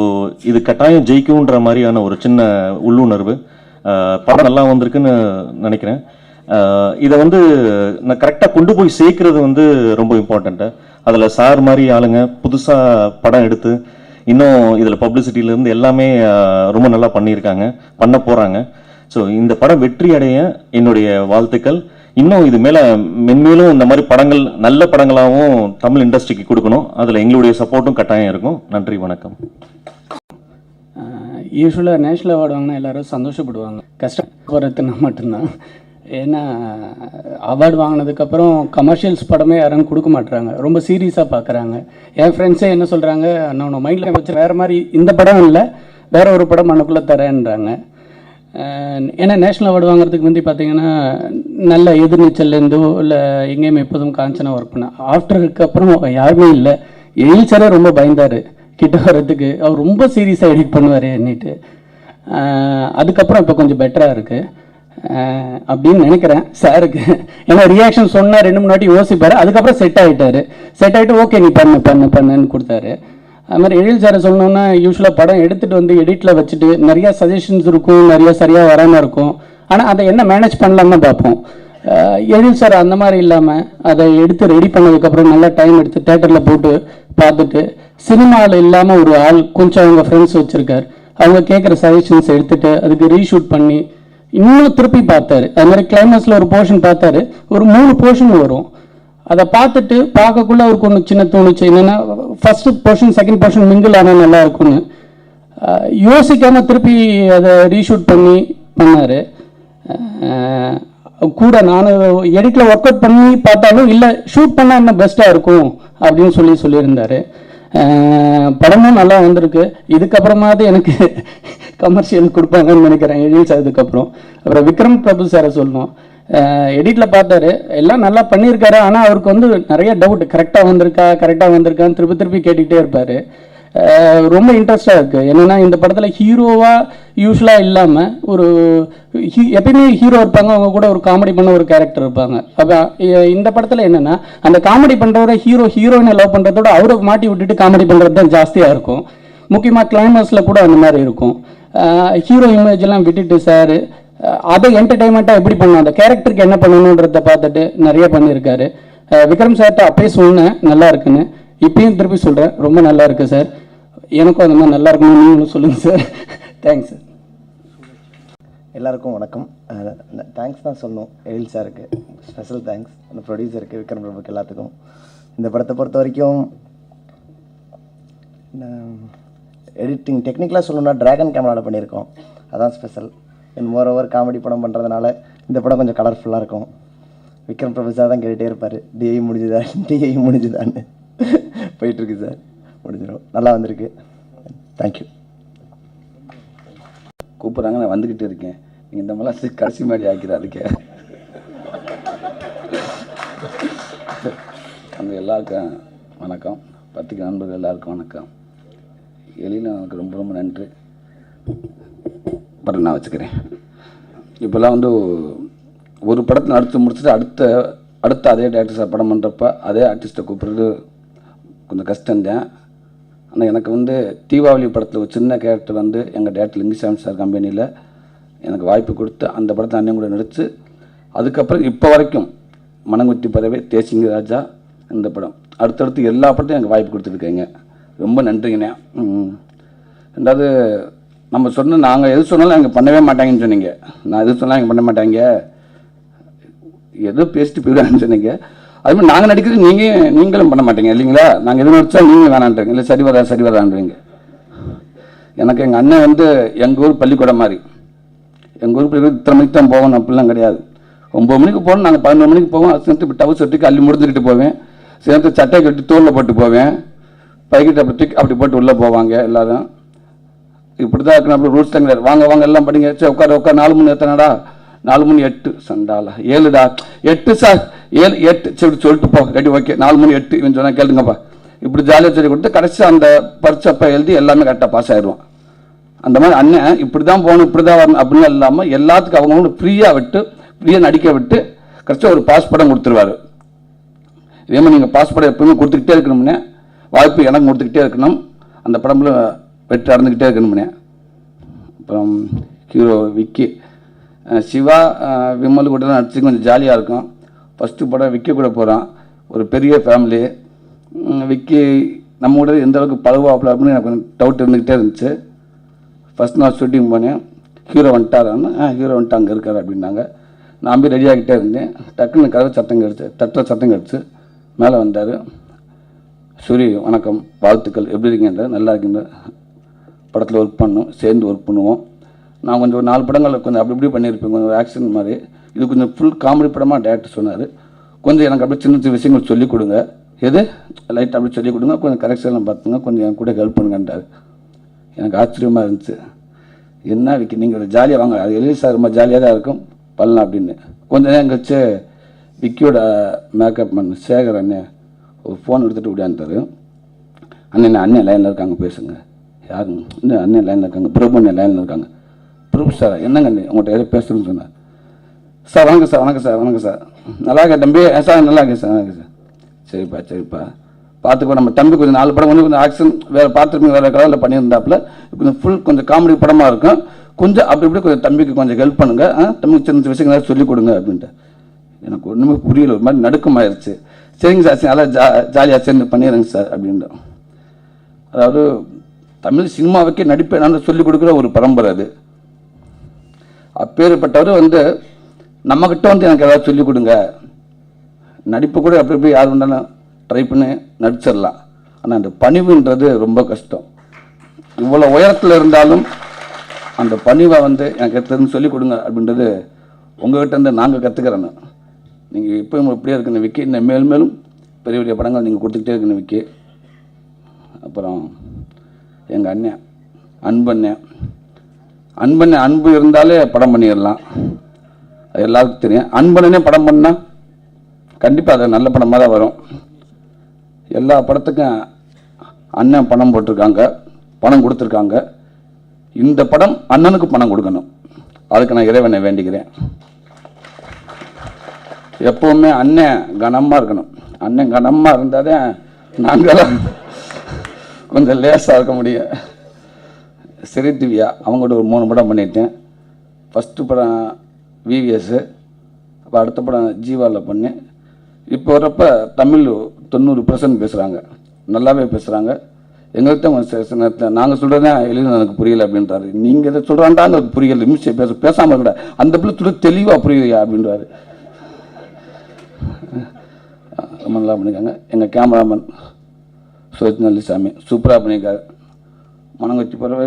இது கட்டாயம் ஜெயிக்கும்ன்ற மாதிரியான ஒரு சின்ன உள்ளுணர்வு. படம் நல்லா வந்திருக்குன்னு நினைக்கிறேன். இதை வந்து நான் கரெக்டாக கொண்டு போய் சேர்க்கறது வந்து ரொம்ப இம்பார்ட்டண்ட்டு. அதில் சார் மாதிரி ஆளுங்க புதுசாக படம் எடுத்து இன்னும் இதில் பப்ளிசிட்டியிலேருந்து எல்லாமே ரொம்ப நல்லா பண்ணியிருக்காங்க, பண்ண போகிறாங்க. ஸோ இந்த படம் வெற்றி அடைய என்னுடைய வாழ்த்துக்கள். இன்னும் இது மேலே மென்மேலும் இந்த மாதிரி படங்கள் நல்ல படங்களாகவும் தமிழ் இண்டஸ்ட்ரிக்கு கொடுக்கணும். அதில் எங்களுடைய சப்போர்ட்டும் கட்டாயம் இருக்கும். நன்றி, வணக்கம். யூஸ்வலாக நேஷ்னல் அவார்டு வாங்கினா எல்லோரும் சந்தோஷப்படுவாங்க, கஷ்டப்படுறதுன்னா மட்டும்தான். ஏன்னா அவார்டு வாங்கினதுக்கப்புறம் கமர்ஷியல்ஸ் படமே யாரும் கொடுக்க மாட்டுறாங்க, ரொம்ப சீரியஸாக பார்க்குறாங்க. என் ஃப்ரெண்ட்ஸே என்ன சொல்கிறாங்க, நான் மைண்டில் வச்சு வேறு மாதிரி இந்த படம் இல்லை வேற ஒரு படம் மனக்குள்ளே தரேன்றாங்க. ஏன்னா நேஷ்னல் அவார்டு வாங்குறதுக்கு முந்தி பார்த்தீங்கன்னா நல்ல எதிர்நீச்சல்லேருந்தோ இல்லை எங்கேயுமே எப்போதும் காஞ்சனா ஒர்க் பண்ணேன். ஆஃப்டருக்கு அப்புறம் யாருமே இல்லை. எழில் சாரே ரொம்ப பயந்தார் கிட்ட வர்றதுக்கு, அவர் ரொம்ப சீரியஸாக எடிட் பண்ணுவார் என்னிட்டு. அதுக்கப்புறம் இப்போ கொஞ்சம் பெட்டராக இருக்குது அப்படின்னு நினைக்கிறேன் சாருக்கு. ஏன்னா ரியாக்ஷன் சொன்னால் 2-3 வாட்டி யோசிப்பார், அதுக்கப்புறம் செட் ஆகிட்டு ஓகே நீ பண்ணுன்னு கொடுத்தாரு. அது மாதிரி எழில் சாரை சொல்லணுன்னா யூஸ்வலாக படம் எடுத்துகிட்டு வந்து எடிட்டில் வச்சுட்டு நிறையா சஜஷன்ஸ் இருக்கும், நிறையா சரியாக வராமல் இருக்கும். ஆனால் அதை என்ன மேனேஜ் பண்ணலான்னு தான் பார்ப்போம். எழில் சார் அந்த மாதிரி இல்லாமல் அதை எடுத்து ரெடி பண்ணதுக்கப்புறம் நல்லா டைம் எடுத்து தேட்டரில் போட்டு பார்த்துட்டு, சினிமாவில் இல்லாமல் ஒரு ஆள் கொஞ்சம் அவங்க ஃப்ரெண்ட்ஸ் வச்சுருக்கார், அவங்க கேட்குற சஜஷன்ஸ் எடுத்துகிட்டு அதுக்கு ரீஷூட் பண்ணி இன்னும் திருப்பி பார்த்தாரு. அது மாதிரி கிளைமேக்ஸில் ஒரு போர்ஷன் பார்த்தாரு, ஒரு 3 போர்ஷன் வரும். அதை பார்த்துட்டு பார்க்கக்குள்ள அவருக்கு ஒன்று சின்ன தோணுச்சு, என்னென்னா first portion second portion mingle ஆனால் நல்லா இருக்கும்னு யோசிக்காமல் திருப்பி அதை ரீஷூட் பண்ணார். கூட நானும் எடிட்டில் ஒர்க் அவுட் பண்ணி பார்த்தாலும் இல்லை ஷூட் பண்ணால் இன்னும் பெஸ்ட்டாக இருக்கும் அப்படின்னு சொல்லியிருந்தார். படமும் நல்லா வந்திருக்கு. இதுக்கப்புறமாவது எனக்கு கமர்ஷியல் கொடுப்பாங்கன்னு நினைக்கிறேன் எழில் சார் இதுக்கப்புறம். அப்புறம் விக்ரம் பிரபு சாரை சொல்லணும், எடிட்டில் பார்த்தாரு எல்லாம் நல்லா பண்ணியிருக்காரு, ஆனால் அவருக்கு வந்து நிறைய டவுட், கரெக்டாக வந்திருக்கான்னு திருப்பி கேட்டுக்கிட்டே இருப்பார். ரொம்ப இன்ட்ரெஸ்டாக இருக்குது. என்னென்னா இந்த படத்தில் ஹீரோவாக யூஸ்வலாக இல்லாமல் ஒரு எப்பயுமே ஹீரோ இருப்பாங்க, அவங்க கூட ஒரு காமெடி பண்ண ஒரு கேரக்டர் இருப்பாங்க. அப்போ இந்த படத்தில் என்னென்னா அந்த காமெடி பண்ணுறவரை ஹீரோயினை லவ் பண்ணுறதோட அவரை மாட்டி விட்டுட்டு காமெடி பண்ணுறது தான் ஜாஸ்தியாக இருக்கும். முக்கியமாக கிளைமேக்ஸில் கூட அந்த மாதிரி இருக்கும். ஹீரோ இமேஜெல்லாம் விட்டுட்டு சார் அதை என்டர்டைன்மெண்ட்டாக எப்படி பண்ணணும், அந்த கேரக்டருக்கு என்ன பண்ணணுன்றத பார்த்துட்டு நிறைய பண்ணியிருக்காரு. விக்ரம் சார்கிட்ட அப்பயே சொன்னேன் நல்லா இருக்குன்னு, இப்பயும் திருப்பி சொல்கிறேன் ரொம்ப நல்லா இருக்குது சார். எனக்கும் அந்த மாதிரி நல்லா இருக்கணும்னு நீங்களும் சொல்லுங்கள் சார். Thanks sir. எல்லாருக்கும் வணக்கம். தேங்க்ஸ் தான் சொல்லணும் எழில் சாருக்கு, ஸ்பெஷல் தேங்க்ஸ். அந்த ப்ரொடியூசருக்கு, விக்ரம் பிரபுக்கு, எல்லாத்துக்கும். இந்த படத்தை பொறுத்த வரைக்கும் எடிட்டிங் டெக்னிக்கலாக சொல்லணும்னா டிராகன் கேமராவில் பண்ணியிருக்கோம், அதான் ஸ்பெஷல். அண்ட் மோரோவர் காமெடி படம் பண்ணுறதுனால இந்த படம் கொஞ்சம் கலர்ஃபுல்லாக இருக்கும். விக்ரம் பிரபு சார் தான் கேட்டுகிட்டே இருப்பார், டிஐ முடிஞ்சுதான்னு போயிட்டுருக்கு சார். முடிஞ்சிடும், நல்லா வந்திருக்கு. தேங்க்யூ. கூப்பிட்றாங்க, நான் வந்துக்கிட்டு இருக்கேன். நீங்கள் இந்த மாதிரிலாம் கடைசி மாதிரி ஆக்கிறாருக்கே. அந்த எல்லாருக்கும் வணக்கம், பத்திரிக்கை நண்பர்கள் எல்லாருக்கும் வணக்கம். எழில் எனக்கு ரொம்ப ரொம்ப நன்றி. படம் நான் வச்சுக்கிறேன். இப்போல்லாம் வந்து ஒரு படத்தை நடித்து முடிச்சுட்டு அடுத்த அதே டேரக்டர் படம் பண்ணுறப்ப அதே ஆர்டிஸ்ட்டை கூப்பிட்றது கொஞ்சம் கஷ்டம்தான். ஆனால் எனக்கு வந்து தீபாவளி படத்தில் ஒரு சின்ன கேரக்டர் வந்து எங்கள் டேரக்டர் லிங்குசாமி சார் கம்பெனியில் எனக்கு வாய்ப்பு கொடுத்து அந்த படத்தை அண்ணன் கூட நடித்து, அதுக்கப்புறம் இப்போ வரைக்கும் மனங்குத்தி பறவை, தேசிங்க ராஜா, இந்த படம் அடுத்தடுத்து எல்லா படத்தையும் எனக்கு வாய்ப்பு கொடுத்துருக்கேங்க. ரொம்ப நன்றிங்கண்ணே. ரெண்டாவது நம்ம நாங்கள் எது சொன்னாலும் எங்கள் பண்ணவே மாட்டாங்கன்னு சொன்னீங்க. நான் எது சொன்னாலும் எங்கள் பண்ண மாட்டாங்க, எதோ பேசிட்டு போயிடுவாங்கன்னு சொன்னீங்க. அதுமாதிரி நாங்கள் நடிக்கிறது நீங்களும் பண்ண மாட்டீங்க இல்லைங்களா? நாங்கள் எது நடிச்சா நீங்கள் வேணான்றீங்க, இல்லை சரி வரான்றீங்க. எனக்கு எங்கள் அண்ணன் வந்து எங்கள் ஊர் பள்ளிக்கூடம் மாதிரி. எங்கள் ஊர் பள்ளிக்கூடம் இத்தனை மணிக்கு தான் போகணும் அப்படிலாம் கிடையாது. 9 மணிக்கு போகணும், நாங்கள் 11 மணிக்கு போவோம். அது சேர்த்து டவுஸ் எடுத்துக்கு அள்ளி முடிஞ்சுக்கிட்டு போவேன், சேர்த்து சட்டை கட்டி தோளில் போட்டு போவேன், பைக்கிட்ட அப்படி போட்டு உள்ளே போவாங்க எல்லாரும். இப்படி தான் இருக்கணும், அப்படி ரூல்ஸ் தான் கிடையாது. வாங்க எல்லாம் படிங்க, சரி உட்கார 4 மணி எத்தனைடா? 4 மணி 8 சண்டாலா 7டா 8 சார் 7 8 சரி சொல்லிட்டு போ, ரெடி ஓகே 4 மணி 8 இவன் சொன்னால் கேளுங்கப்பா. இப்படி ஜாலியாக சொல்லி கொடுத்து கடைசி அந்த பரிச்சப்போ எழுதி எல்லாமே கரெக்டாக பாஸ் ஆயிடுவான். அந்த மாதிரி அண்ணன் இப்படி தான் போகணும், இப்படி தான் வரணும் அப்படின்னு இல்லாமல் எல்லாத்துக்கும் அவங்க ஃப்ரீயாக நடிக்க விட்டு கடைசியாக ஒரு பாஸ் படம் கொடுத்துருவாரு. இதே மாதிரி நீங்கள் பாஸ் படம் எப்பவுமே கொடுத்துக்கிட்டே இருக்கணும்னே, வாய்ப்பு எனக்கு கொடுத்துக்கிட்டே இருக்கணும், அந்த படம்ல வெற்றி அடைந்துக்கிட்டே இருக்கணும்னே. அப்புறம் ஹீரோ விக்கி, சிவா, விமல் கூட நடிச்சு கொஞ்சம் ஜாலியாக இருக்கும். ஃபஸ்ட்டு படம் விக்கி கூட போகிறான், ஒரு பெரிய ஃபேமிலி. விக்கி நம்ம கூட எந்த அளவுக்கு பழகுவாப்பில் அப்படின்னு எனக்கு கொஞ்சம் டவுட் இருந்துக்கிட்டே இருந்துச்சு. ஃபஸ்ட் நாள் ஷூட்டிங் போனேன், ஹீரோ வந்துட்டாரான்னு, ஹீரோ வந்துட்டு அங்கே இருக்கார் அப்படின்னாங்க. நான் போய் ரெடி ஆகிட்டே இருந்தேன். டக்குன்னு கதவு தட்டுற சத்தம் கிடச்சி மேலே வந்தார். சூரி வணக்கம், வாழ்த்துக்கள், எப்படி இருக்கீங்க? நல்லா இருக்கீங்க, படத்தில் ஒர்க் பண்ணோம், சேர்ந்து ஒர்க் பண்ணுவோம். நான் கொஞ்சம் ஒரு 4 படங்கள் கொஞ்சம் அப்படி இப்படி பண்ணியிருப்பேன், கொஞ்சம் ஆக்ஷன் மாதிரி. இது கொஞ்சம் ஃபுல் காமெடி படமாக டேரக்டர் சொன்னார். கொஞ்சம் எனக்கு அப்படியே சின்ன சின்ன விஷயங்கள் சொல்லிக் கொடுங்க, எது லைட்டாக அப்படி சொல்லிக் கொடுங்க, கொஞ்சம் கரெக்ஷன்லாம் பார்த்துங்க, கொஞ்சம் என் கூட ஹெல்ப் பண்ணுங்கன்றார். எனக்கு ஆச்சரியமாக இருந்துச்சு. என்ன விக்கி நீங்கள் ஜாலியாக வாங்க, அது எலிஸ் சார் ரொம்ப ஜாலியாக தான் இருக்கும் பண்ணலாம் அப்படின்னு. கொஞ்ச நேரம் கழிச்சு விக்கியோட மேக்கப் மேன் சேகர் அண்ணன் ஒரு ஃபோன் எடுத்துகிட்டு விடான்ட்டார். அண்ணன் அண்ணன் லைனில் இருக்காங்க பேசுங்க. யாருங்க? இன்னும் அண்ணன் லைனில் இருக்காங்க, பிரபு அண்ணன் லைனில் இருக்காங்க. பிரபு சார் என்னங்க அண்ணன் உங்கள்கிட்ட எதாவது பேசுகிறேன்னு சொன்னார். சார் வணக்கம் சார், வணக்கம் சார், வணக்கம் சார், நல்லா இருக்கேன் தம்பி. சார் நல்லா இருக்கேன் சார், நல்லா இருக்கேன் சார். சரிப்பா சரிப்பா பார்த்துக்கோ. நம்ம தம்பி கொஞ்சம் 4 படம் கொஞ்சம் ஆக்ஷன் வேறு பார்த்துருப்பீங்க, வேறு கலரில் பண்ணியிருந்தாப்புல கொஞ்சம் ஃபுல் கொஞ்சம் காமெடி படமாக இருக்கும். கொஞ்சம் அப்படி இப்படி கொஞ்சம் தம்பிக்கு கொஞ்சம் ஹெல்ப் பண்ணுங்க, தம்பிக்கு சின்ன சின்ன விஷயங்கள் சொல்லிக் கொடுங்க அப்படின்ட்டு. எனக்கு ஒன்றுமே புரியல, ஒரு மாதிரி நடுக்கமாயிருச்சு. சரிங்க சார், சரி நல்லா ஜாலியாக சேர்ந்து பண்ணிடுறேங்க சார் அப்படின்ட்டு. அதாவது தமிழ் சினிமாவுக்கே நடிப்பை நான் சொல்லிக் கொடுக்குற ஒரு பரம்பரை அது. அப்பேற்பட்டவர் நம்மக்கிட்ட எனக்கு ஏதாவது சொல்லிக் கொடுங்க, நடிப்பு கூட அப்படி இப்படி யார் வேண்டாலும் ட்ரை பண்ணி நடிச்சிடலாம். ஆனால் அந்த பணிவுன்றது ரொம்ப கஷ்டம். இவ்வளோ உயரத்தில் இருந்தாலும் அந்த பணிவை எனக்கு எடுத்து சொல்லிக் கொடுங்க அப்படின்றது உங்கள்கிட்ட இருந்து நாங்கள் கற்றுக்கிறேன்னு. நீங்கள் இப்போயும் இப்படியே இருக்கணும் விக்கி, இன்னும் மேலும் மேலும் பெரிய பெரிய படங்கள் நீங்கள் கொடுத்துக்கிட்டே இருக்கணும் விக்கி. அப்புறம் எங்கள் அண்ணன் அன்பண்ணே அன்பு இருந்தாலே படம் பண்ணிடலாம், அது எல்லாருக்கும் தெரியும். அன்பண்ணனே படம் பண்ணால் கண்டிப்பாக அது நல்ல படமாக தான் வரும். எல்லா படத்துக்கும் அண்ணன் பணம் போட்டிருக்காங்க, பணம் கொடுத்துருக்காங்க. இந்த படம் அண்ணனுக்கு பணம் கொடுக்கணும், அதுக்கு நான் இறைவனை வேண்டிக்கிறேன். எப்போவுமே அண்ணன் கனமாக இருக்கணும். அண்ணன் கனமாக இருந்தால் தான் நாங்களாம் கொஞ்சம் லேசாக இருக்க முடியும். சிறை திவ்யா அவங்கள்ட்ட ஒரு 3 படம் பண்ணிட்டேன். ஃபஸ்ட்டு படம் விவிஎஸ், அப்போ அடுத்த படம் ஜீவாவில் பண்ணேன். இப்போ வரப்போ தமிழ் 90% பேசுகிறாங்க, நல்லாவே பேசுகிறாங்க. எங்கள்கிட்ட நாங்கள் சொல்கிறது தான் எழுதி எனக்கு புரியலை அப்படின்றாரு. நீங்கள் இதை சொல்கிறான்டாங்க அது புரியலை, நிமிஷம் பேசாமல் இருக்கக்கூடாது, அந்த பிள்ளை துளி தெளிவாக புரியுதுயா அப்படின்றாரு. ரொம்ப நல்லா பண்ணியிருக்காங்க. எங்கள் கேமராமேன் சுரத் நல்லிசாமி சூப்பராக பண்ணியிருக்காரு. மனங்கொச்சி பறவை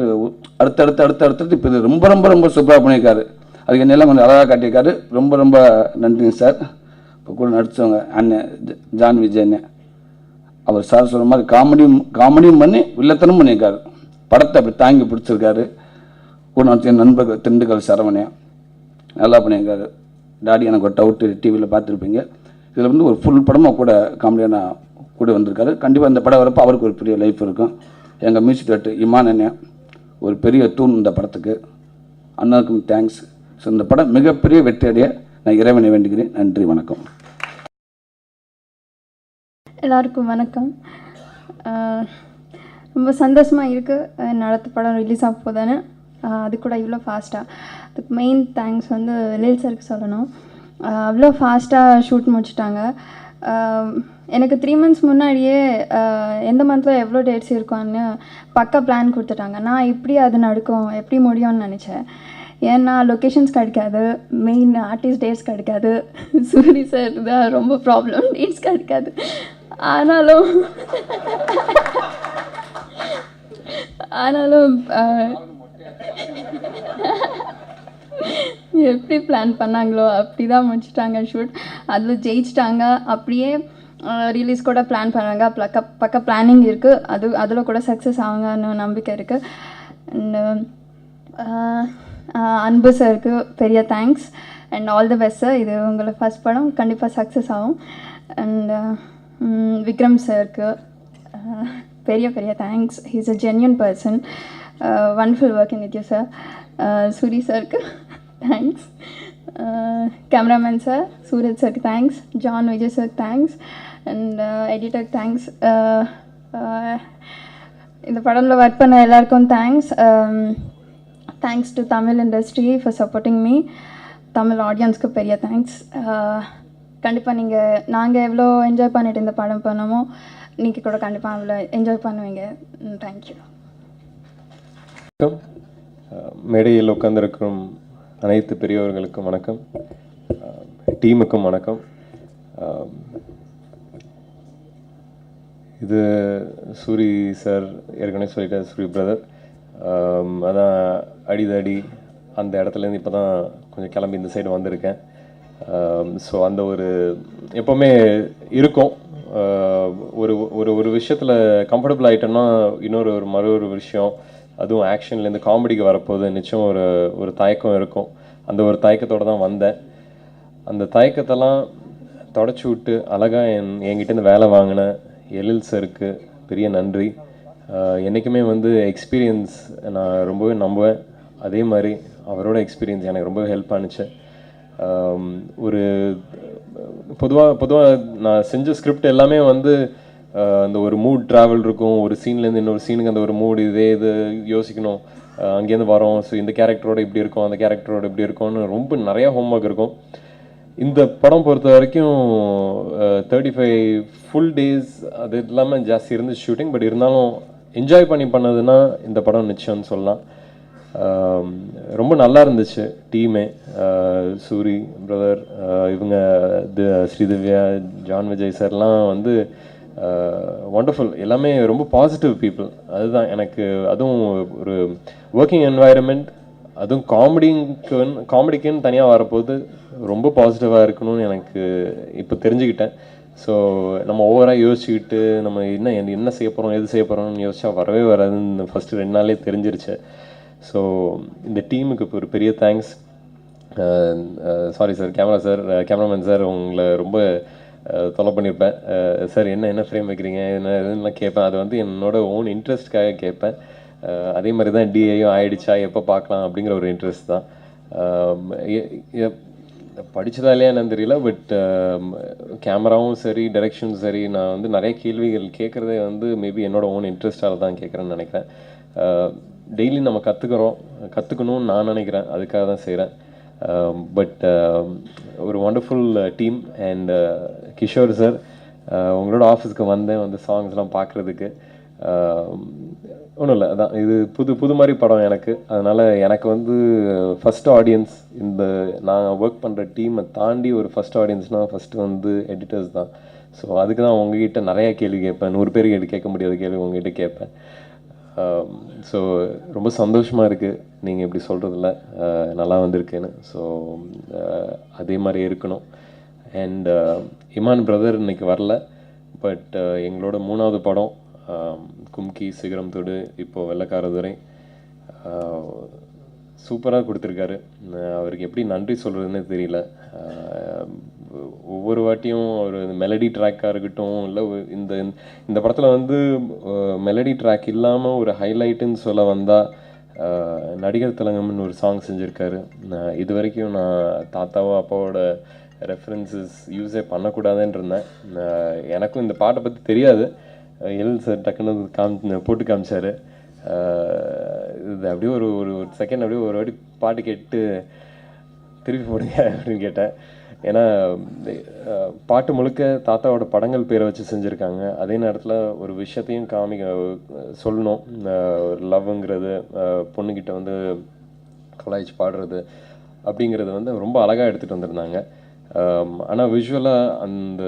அடுத்தடுத்து இப்போ இது ரொம்ப ரொம்ப ரொம்ப சூப்பராக பண்ணியிருக்காரு. அதுக்கு என்னெல்லாம் கொஞ்சம் அழகாக காட்டியிருக்காரு. ரொம்ப ரொம்ப நன்றிங்க சார். இப்போ கூட நடித்தவங்க அண்ணன் ஜான் விஜய் அண்ணன், அவர் சார் சொல்கிற மாதிரி காமெடியும் பண்ணி வில்லத்தனும் பண்ணியிருக்காரு. படத்தை அப்படி தாங்கி பிடிச்சிருக்காரு. கூட நடிச்ச நண்பர்கள் திண்டுக்கல் சரவணையா நல்லா பண்ணியிருக்காரு. டாடி எனக்கு ஒரு டவுட்டு டிவியில் பார்த்துருப்பீங்க. இதில் ஒரு ஃபுல் படமாக கூட காமெடியான கூட வந்திருக்காரு. கண்டிப்பாக இந்த படம் வரப்போ அவருக்கு ஒரு பெரிய லைஃப் இருக்கும். எங்கள் மியூசிக் டைரக்டர் இமான் அண்ணன் ஒரு பெரிய தூண் இந்த படத்துக்கு, அண்ணனுக்கும் தேங்க்ஸ். ஸோ இந்த படம் மிகப்பெரிய வெற்றியடைய நான் இறைவனை வேண்டுகிறேன். நன்றி, வணக்கம். எல்லாருக்கும் வணக்கம். ரொம்ப சந்தோஷமாக இருக்குது நடத்த படம் ரிலீஸ் ஆக போதானே, அது கூட இவ்வளோ ஃபாஸ்ட்டாக. அதுக்கு மெயின் தேங்க்ஸ் லில் சருக்கு சொல்லணும். அவ்வளோ ஃபாஸ்ட்டாக ஷூட் முடிச்சிட்டாங்க. எனக்கு 3 months முன்னாடியே எந்த மந்தில் எவ்வளோ டேட்ஸ் இருக்கும்னு பக்கா பிளான் கொடுத்துட்டாங்க. நான் எப்படி அது நடக்கும், எப்படி முடியும்னு நினச்சேன். ஏன்னா லொக்கேஷன்ஸ் கிடைக்காது, மெயின் ஆர்டிஸ்ட் டேட்ஸ் கிடைக்காது, சூரி சார் தான் ரொம்ப ப்ராப்ளம், டேட்ஸ் கிடைக்காது. ஆனாலும் எப்படி பிளான் பண்ணாங்களோ அப்படி தான் முடிச்சிட்டாங்க ஷூட். அதில் ஜெயிச்சிட்டாங்க. அப்படியே ரிலீஸ் கூட பிளான் பண்ணாங்க. பக்க பிளானிங் இருக்குது. அதில் கூட சக்ஸஸ் ஆகுங்கன்னு நம்பிக்கை இருக்குது. அண்ட் அன்பு சாருக்கு பெரிய thanks and all the best sir. இது உங்களை ஃபஸ்ட் படம், கண்டிப்பாக சக்ஸஸ் ஆகும். அண்ட் விக்ரம் சாருக்கு பெரிய பெரிய thanks. He is a genuine person. Wonderful working with you sir. Soori சாருக்கு தேங்க்ஸ். கேமராமேன் சார் சூரஜ் சாருக்கு தேங்க்ஸ். ஜான் விஜய் சாருக்கு தேங்க்ஸ். And எடிட்டருக்கு thanks. இந்த படத்தில் ஒர்க் பண்ண எல்லாருக்கும் thanks. Thanks to Tamil industry for supporting me. Tamil ஆடியன்ஸ்க்கு பெரிய தேங்க்ஸ். கண்டிப்பாக நாங்கள் எவ்வளோ என்ஜாய் பண்ணிட்டு இந்த படம் பண்ணோமோ நீங்கள் கூட கண்டிப்பாக அவ்வளோ என்ஜாய் பண்ணுவீங்க. தேங்க்யூ. மேடையில் உட்கார்ந்திருக்கும் அனைத்து பெரியவர்களுக்கும் வணக்கம், டீமுக்கும் வணக்கம். இது சூரி சார் ஏற்கனவே சொல்லிட்டார், சூரி பிரதர். அதான் அடிதடி அந்த இடத்துலேருந்து இப்போ தான் கொஞ்சம் கிளம்பி இந்த சைடு வந்திருக்கேன். ஸோ அந்த ஒரு எப்போவுமே இருக்கும். ஒரு ஒரு ஒரு விஷயத்தில் கம்ஃபர்டபுள் ஆகிட்டோன்னா இன்னொரு ஒரு விஷயம், அதுவும் ஆக்ஷன்லேருந்து காமெடிக்கு வரப்போது நிச்சயம் ஒரு தயக்கம் இருக்கும். அந்த ஒரு தயக்கத்தோடு தான் வந்தேன். அந்த தயக்கத்தெல்லாம் தொடச்சி விட்டு அழகாக என்கிட்டேருந்து வேலை வாங்கின எழில் சருக்கு பெரிய நன்றி. என்றைக்குமே வந்து எக்ஸ்பீரியன்ஸ் நான் ரொம்பவே நம்புவேன். அதே மாதிரி அவரோட எக்ஸ்பீரியன்ஸ் எனக்கு ரொம்பவே ஹெல்ப் ஆனிச்சு. ஒரு பொதுவாக நான் செஞ்ச ஸ்கிரிப்ட் எல்லாமே வந்து அந்த ஒரு மூட் ட்ராவல் இருக்கும். ஒரு சீன்லேருந்து இன்னொரு சீனுக்கு அந்த ஒரு மூட் இது யோசிக்கணும், அங்கேருந்து வரோம், ஸோ இந்த கேரக்டரோட இப்படி இருக்கும், அந்த கேரக்டரோட இப்படி இருக்கும்னு ரொம்ப நிறையா ஹோம்ஒர்க் இருக்கும். இந்த படம் பொறுத்த வரைக்கும் 35 ஃபுல் டேஸ் அது இல்லாமல் ஜாஸ்தி இருந்து ஷூட்டிங். பட் இருந்தாலும் என்ஜாய் பண்ணதுன்னா இந்த படம் நிச்சயம்னு சொல்லலாம். ரொம்ப நல்லா இருந்துச்சு டீமே. சூரி பிரதர், இவங்க ஸ்ரீதிவ்யா, ஜான் விஜய் சார்லாம் வந்து ஒண்டர்ஃபுல். எல்லாமே ரொம்ப பாசிட்டிவ் பீப்புள். அதுதான் எனக்கு, அதுவும் ஒரு ஒர்க்கிங் என்வாயரன்மெண்ட், அதுவும் காமெடிக்குன்னு தனியாக வரப்போது ரொம்ப பாசிட்டிவாக இருக்கணும்னு எனக்கு இப்போ தெரிஞ்சுக்கிட்டேன். ஸோ நம்ம ஓவராக யோசிச்சுக்கிட்டு நம்ம என்ன செய்ய போகிறோம், எது செய்ய போகிறோம்னு யோசிச்சா வரவே வராதுன்னு ஃபஸ்ட்டு 2 நாளே தெரிஞ்சிருச்சு. ஸோ இந்த டீமுக்கு இப்போ ஒரு பெரிய thanks. Sorry sir, cameraman sir, உங்களை ரொம்ப தொலை பண்ணியிருப்பேன். சார் என்ன ஃப்ரேம் வைக்கிறீங்க, என்னெல்லாம் கேட்பேன். அது வந்து என்னோட ஓன் இன்ட்ரெஸ்ட்காக கேட்பேன். அதே மாதிரி தான் டிஏயும் ஆயிடுச்சா, எப்போ பார்க்கலாம் அப்படிங்கிற ஒரு இன்ட்ரெஸ்ட் தான். படித்ததா இல்லையா என்னன்னு தெரியல, பட் கேமராவும் சரி, டைரக்ஷனும் சரி, நான் வந்து நிறைய கேள்விகள் கேட்குறதே வந்து மேபி என்னோட ஓன் இன்ட்ரெஸ்டாக தான் கேட்குறேன்னு நினைக்கிறேன். டெய்லி நம்ம கற்றுக்கணும்னு நான் நினைக்கிறேன், அதுக்காக தான் செய்கிறேன். பட் ஒரு wonderful team. And Kishore sir, உங்களோட ஆஃபீஸ்க்கு வந்து சாங்ஸ்லாம் பார்க்குறதுக்கு ஒன்றும் இல்லை, அதான் இது புது மாதிரி படம் எனக்கு. அதனால் எனக்கு வந்து ஃபஸ்ட் ஆடியன்ஸ் நான் ஒர்க் பண்ணுற டீமை தாண்டி ஒரு ஃபஸ்ட் ஆடியன்ஸ்னால் ஃபஸ்ட்டு வந்து எடிட்டர்ஸ் தான். ஸோ அதுக்கு தான் உங்ககிட்ட நிறையா கேள்வி கேட்பேன். 100 பேருக்கு கேட்க முடியாத கேள்வி உங்ககிட்ட கேட்பேன். ஸோ ரொம்ப சந்தோஷமாக இருக்குது நீங்கள் இப்படி சொல்கிறதில்ல, நல்லா வந்திருக்குன்னு. ஸோ அதே மாதிரி இருக்கணும். அண்ட் இமான் பிரதர் இன்னைக்கு வரல, பட் எங்களோட 3வது படம் கும்கி, சிகரம் தொடு, இப்போது வெள்ளைக்காரதுரை சூப்பராக கொடுத்துருக்காரு. அவருக்கு எப்படி நன்றி சொல்கிறதுன்னு தெரியல. ஒவ்வொரு வாட்டியும் ஒரு மெலடி ட்ராக்காக இருக்கட்டும், இல்லை இந்த படத்தில் வந்து மெலடி ட்ராக் இல்லாமல் ஒரு ஹைலைட்டுன்னு சொல்ல வந்தால் நடிகர் திலகம்னு ஒரு சாங் செஞ்சுருக்காரு. இது வரைக்கும் நான் தாத்தாவோ அப்பாவோட ரெஃபரன்சஸ் யூஸே பண்ணக்கூடாதுன்னு இருந்தேன். எனக்கும் இந்த பாட்டை பற்றி தெரியாது. எழில் சார் டக்குன்னு போட்டு காமிச்சார். இது அப்படியே ஒரு செகண்ட் அப்படியே ஒரு வாட்டி பாட்டு கேட்டு திருப்பி போடுங்க அப்படின்னு கேட்டேன். ஏன்னா பாட்டு முழுக்க தாத்தாவோட படங்கள் பேரை வச்சு செஞ்சுருக்காங்க. அதே நேரத்தில் ஒரு விஷயத்தையும் சொல்லணும். ஒரு லவ்ங்கிறது, பொண்ணுக்கிட்ட வந்து கலாய்ச்சி பாடுறது அப்படிங்கிறது வந்து ரொம்ப அழகாக எடுத்துகிட்டு வந்திருந்தாங்க. ஆனால் விஷுவலாக அந்த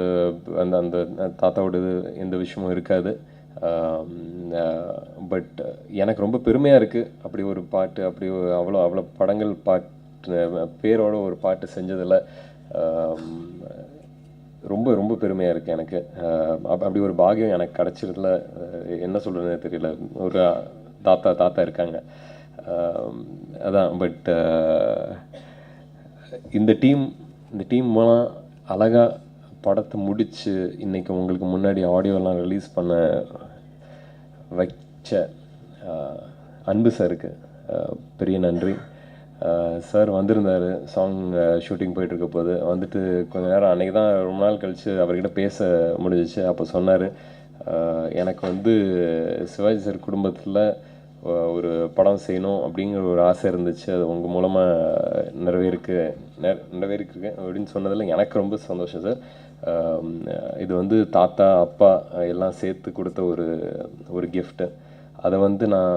அந்த தாத்தாவோட எந்த விஷயமும் இருக்காது. பட் எனக்கு ரொம்ப பெருமையாக இருக்குது அப்படி ஒரு பாட்டு, அப்படி அவ்வளோ படங்கள் பேரோட ஒரு பாட்டு செஞ்சதில் ரொம்ப ரொம்ப பெருமையாக இருக்குது எனக்கு. அப்படி ஒரு பாக்கியம் எனக்கு கிடச்சிருதுல என்ன சொல்கிறதுன்னு தெரியல. ஒரு தாத்தா இருக்காங்க, அதான். பட் இந்த டீம் மூலம் அழகாக படத்தை முடித்து இன்றைக்கி உங்களுக்கு முன்னாடி ஆடியோலாம் ரிலீஸ் பண்ண வச்ச அன்பு சாருக்கு பெரிய நன்றி. சார் வந்திருந்தார், சாங் ஷூட்டிங் போயிட்டுருக்க போது வந்துட்டு கொஞ்சம் நேரம் அன்றைக்கி தான் ரொம்ப நாள் கழித்து அவர்கிட்ட பேச முடிஞ்சிச்சு. அப்போ சொன்னார், எனக்கு வந்து சிவாஜி சார் குடும்பத்தில் ஒரு படம் செய்யணும் அப்படிங்கிற ஒரு ஆசை இருந்துச்சு, அது உங்கள் மூலமாக நிறைவேறிருக்கு அப்படின்னு சொன்னதில் எனக்கு ரொம்ப சந்தோஷம் சார். இது வந்து தாத்தா அப்பா எல்லாம் சேர்த்து கொடுத்த ஒரு கிஃப்ட்டு. அதை வந்து நான்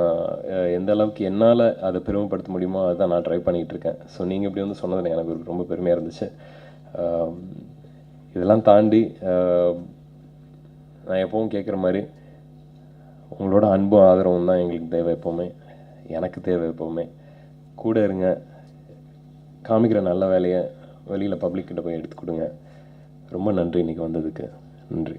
எந்த அளவுக்கு என்னால் அதை பெருமைப்படுத்த முடியுமோ அதுதான் நான் ட்ரை பண்ணிகிட்ருக்கேன். ஸோ நீங்கள் இப்படி வந்து சொன்னதில் எனக்கு ரொம்ப பெருமையாக இருந்துச்சு. இதெல்லாம் தாண்டி நான் எப்பவும் கேட்குற மாதிரி உங்களோட அன்பும் ஆதரவும் தான் எங்களுக்கு தேவை எப்போவுமே, எனக்கு தேவை எப்போவுமே. கூட இருங்க, காமிக்கிற நல்ல வேலையை வெளியில் பப்ளிக்கிட்ட போய் எடுத்து கொடுங்க. ரொம்ப நன்றி இன்றைக்கி வந்ததுக்கு. நன்றி.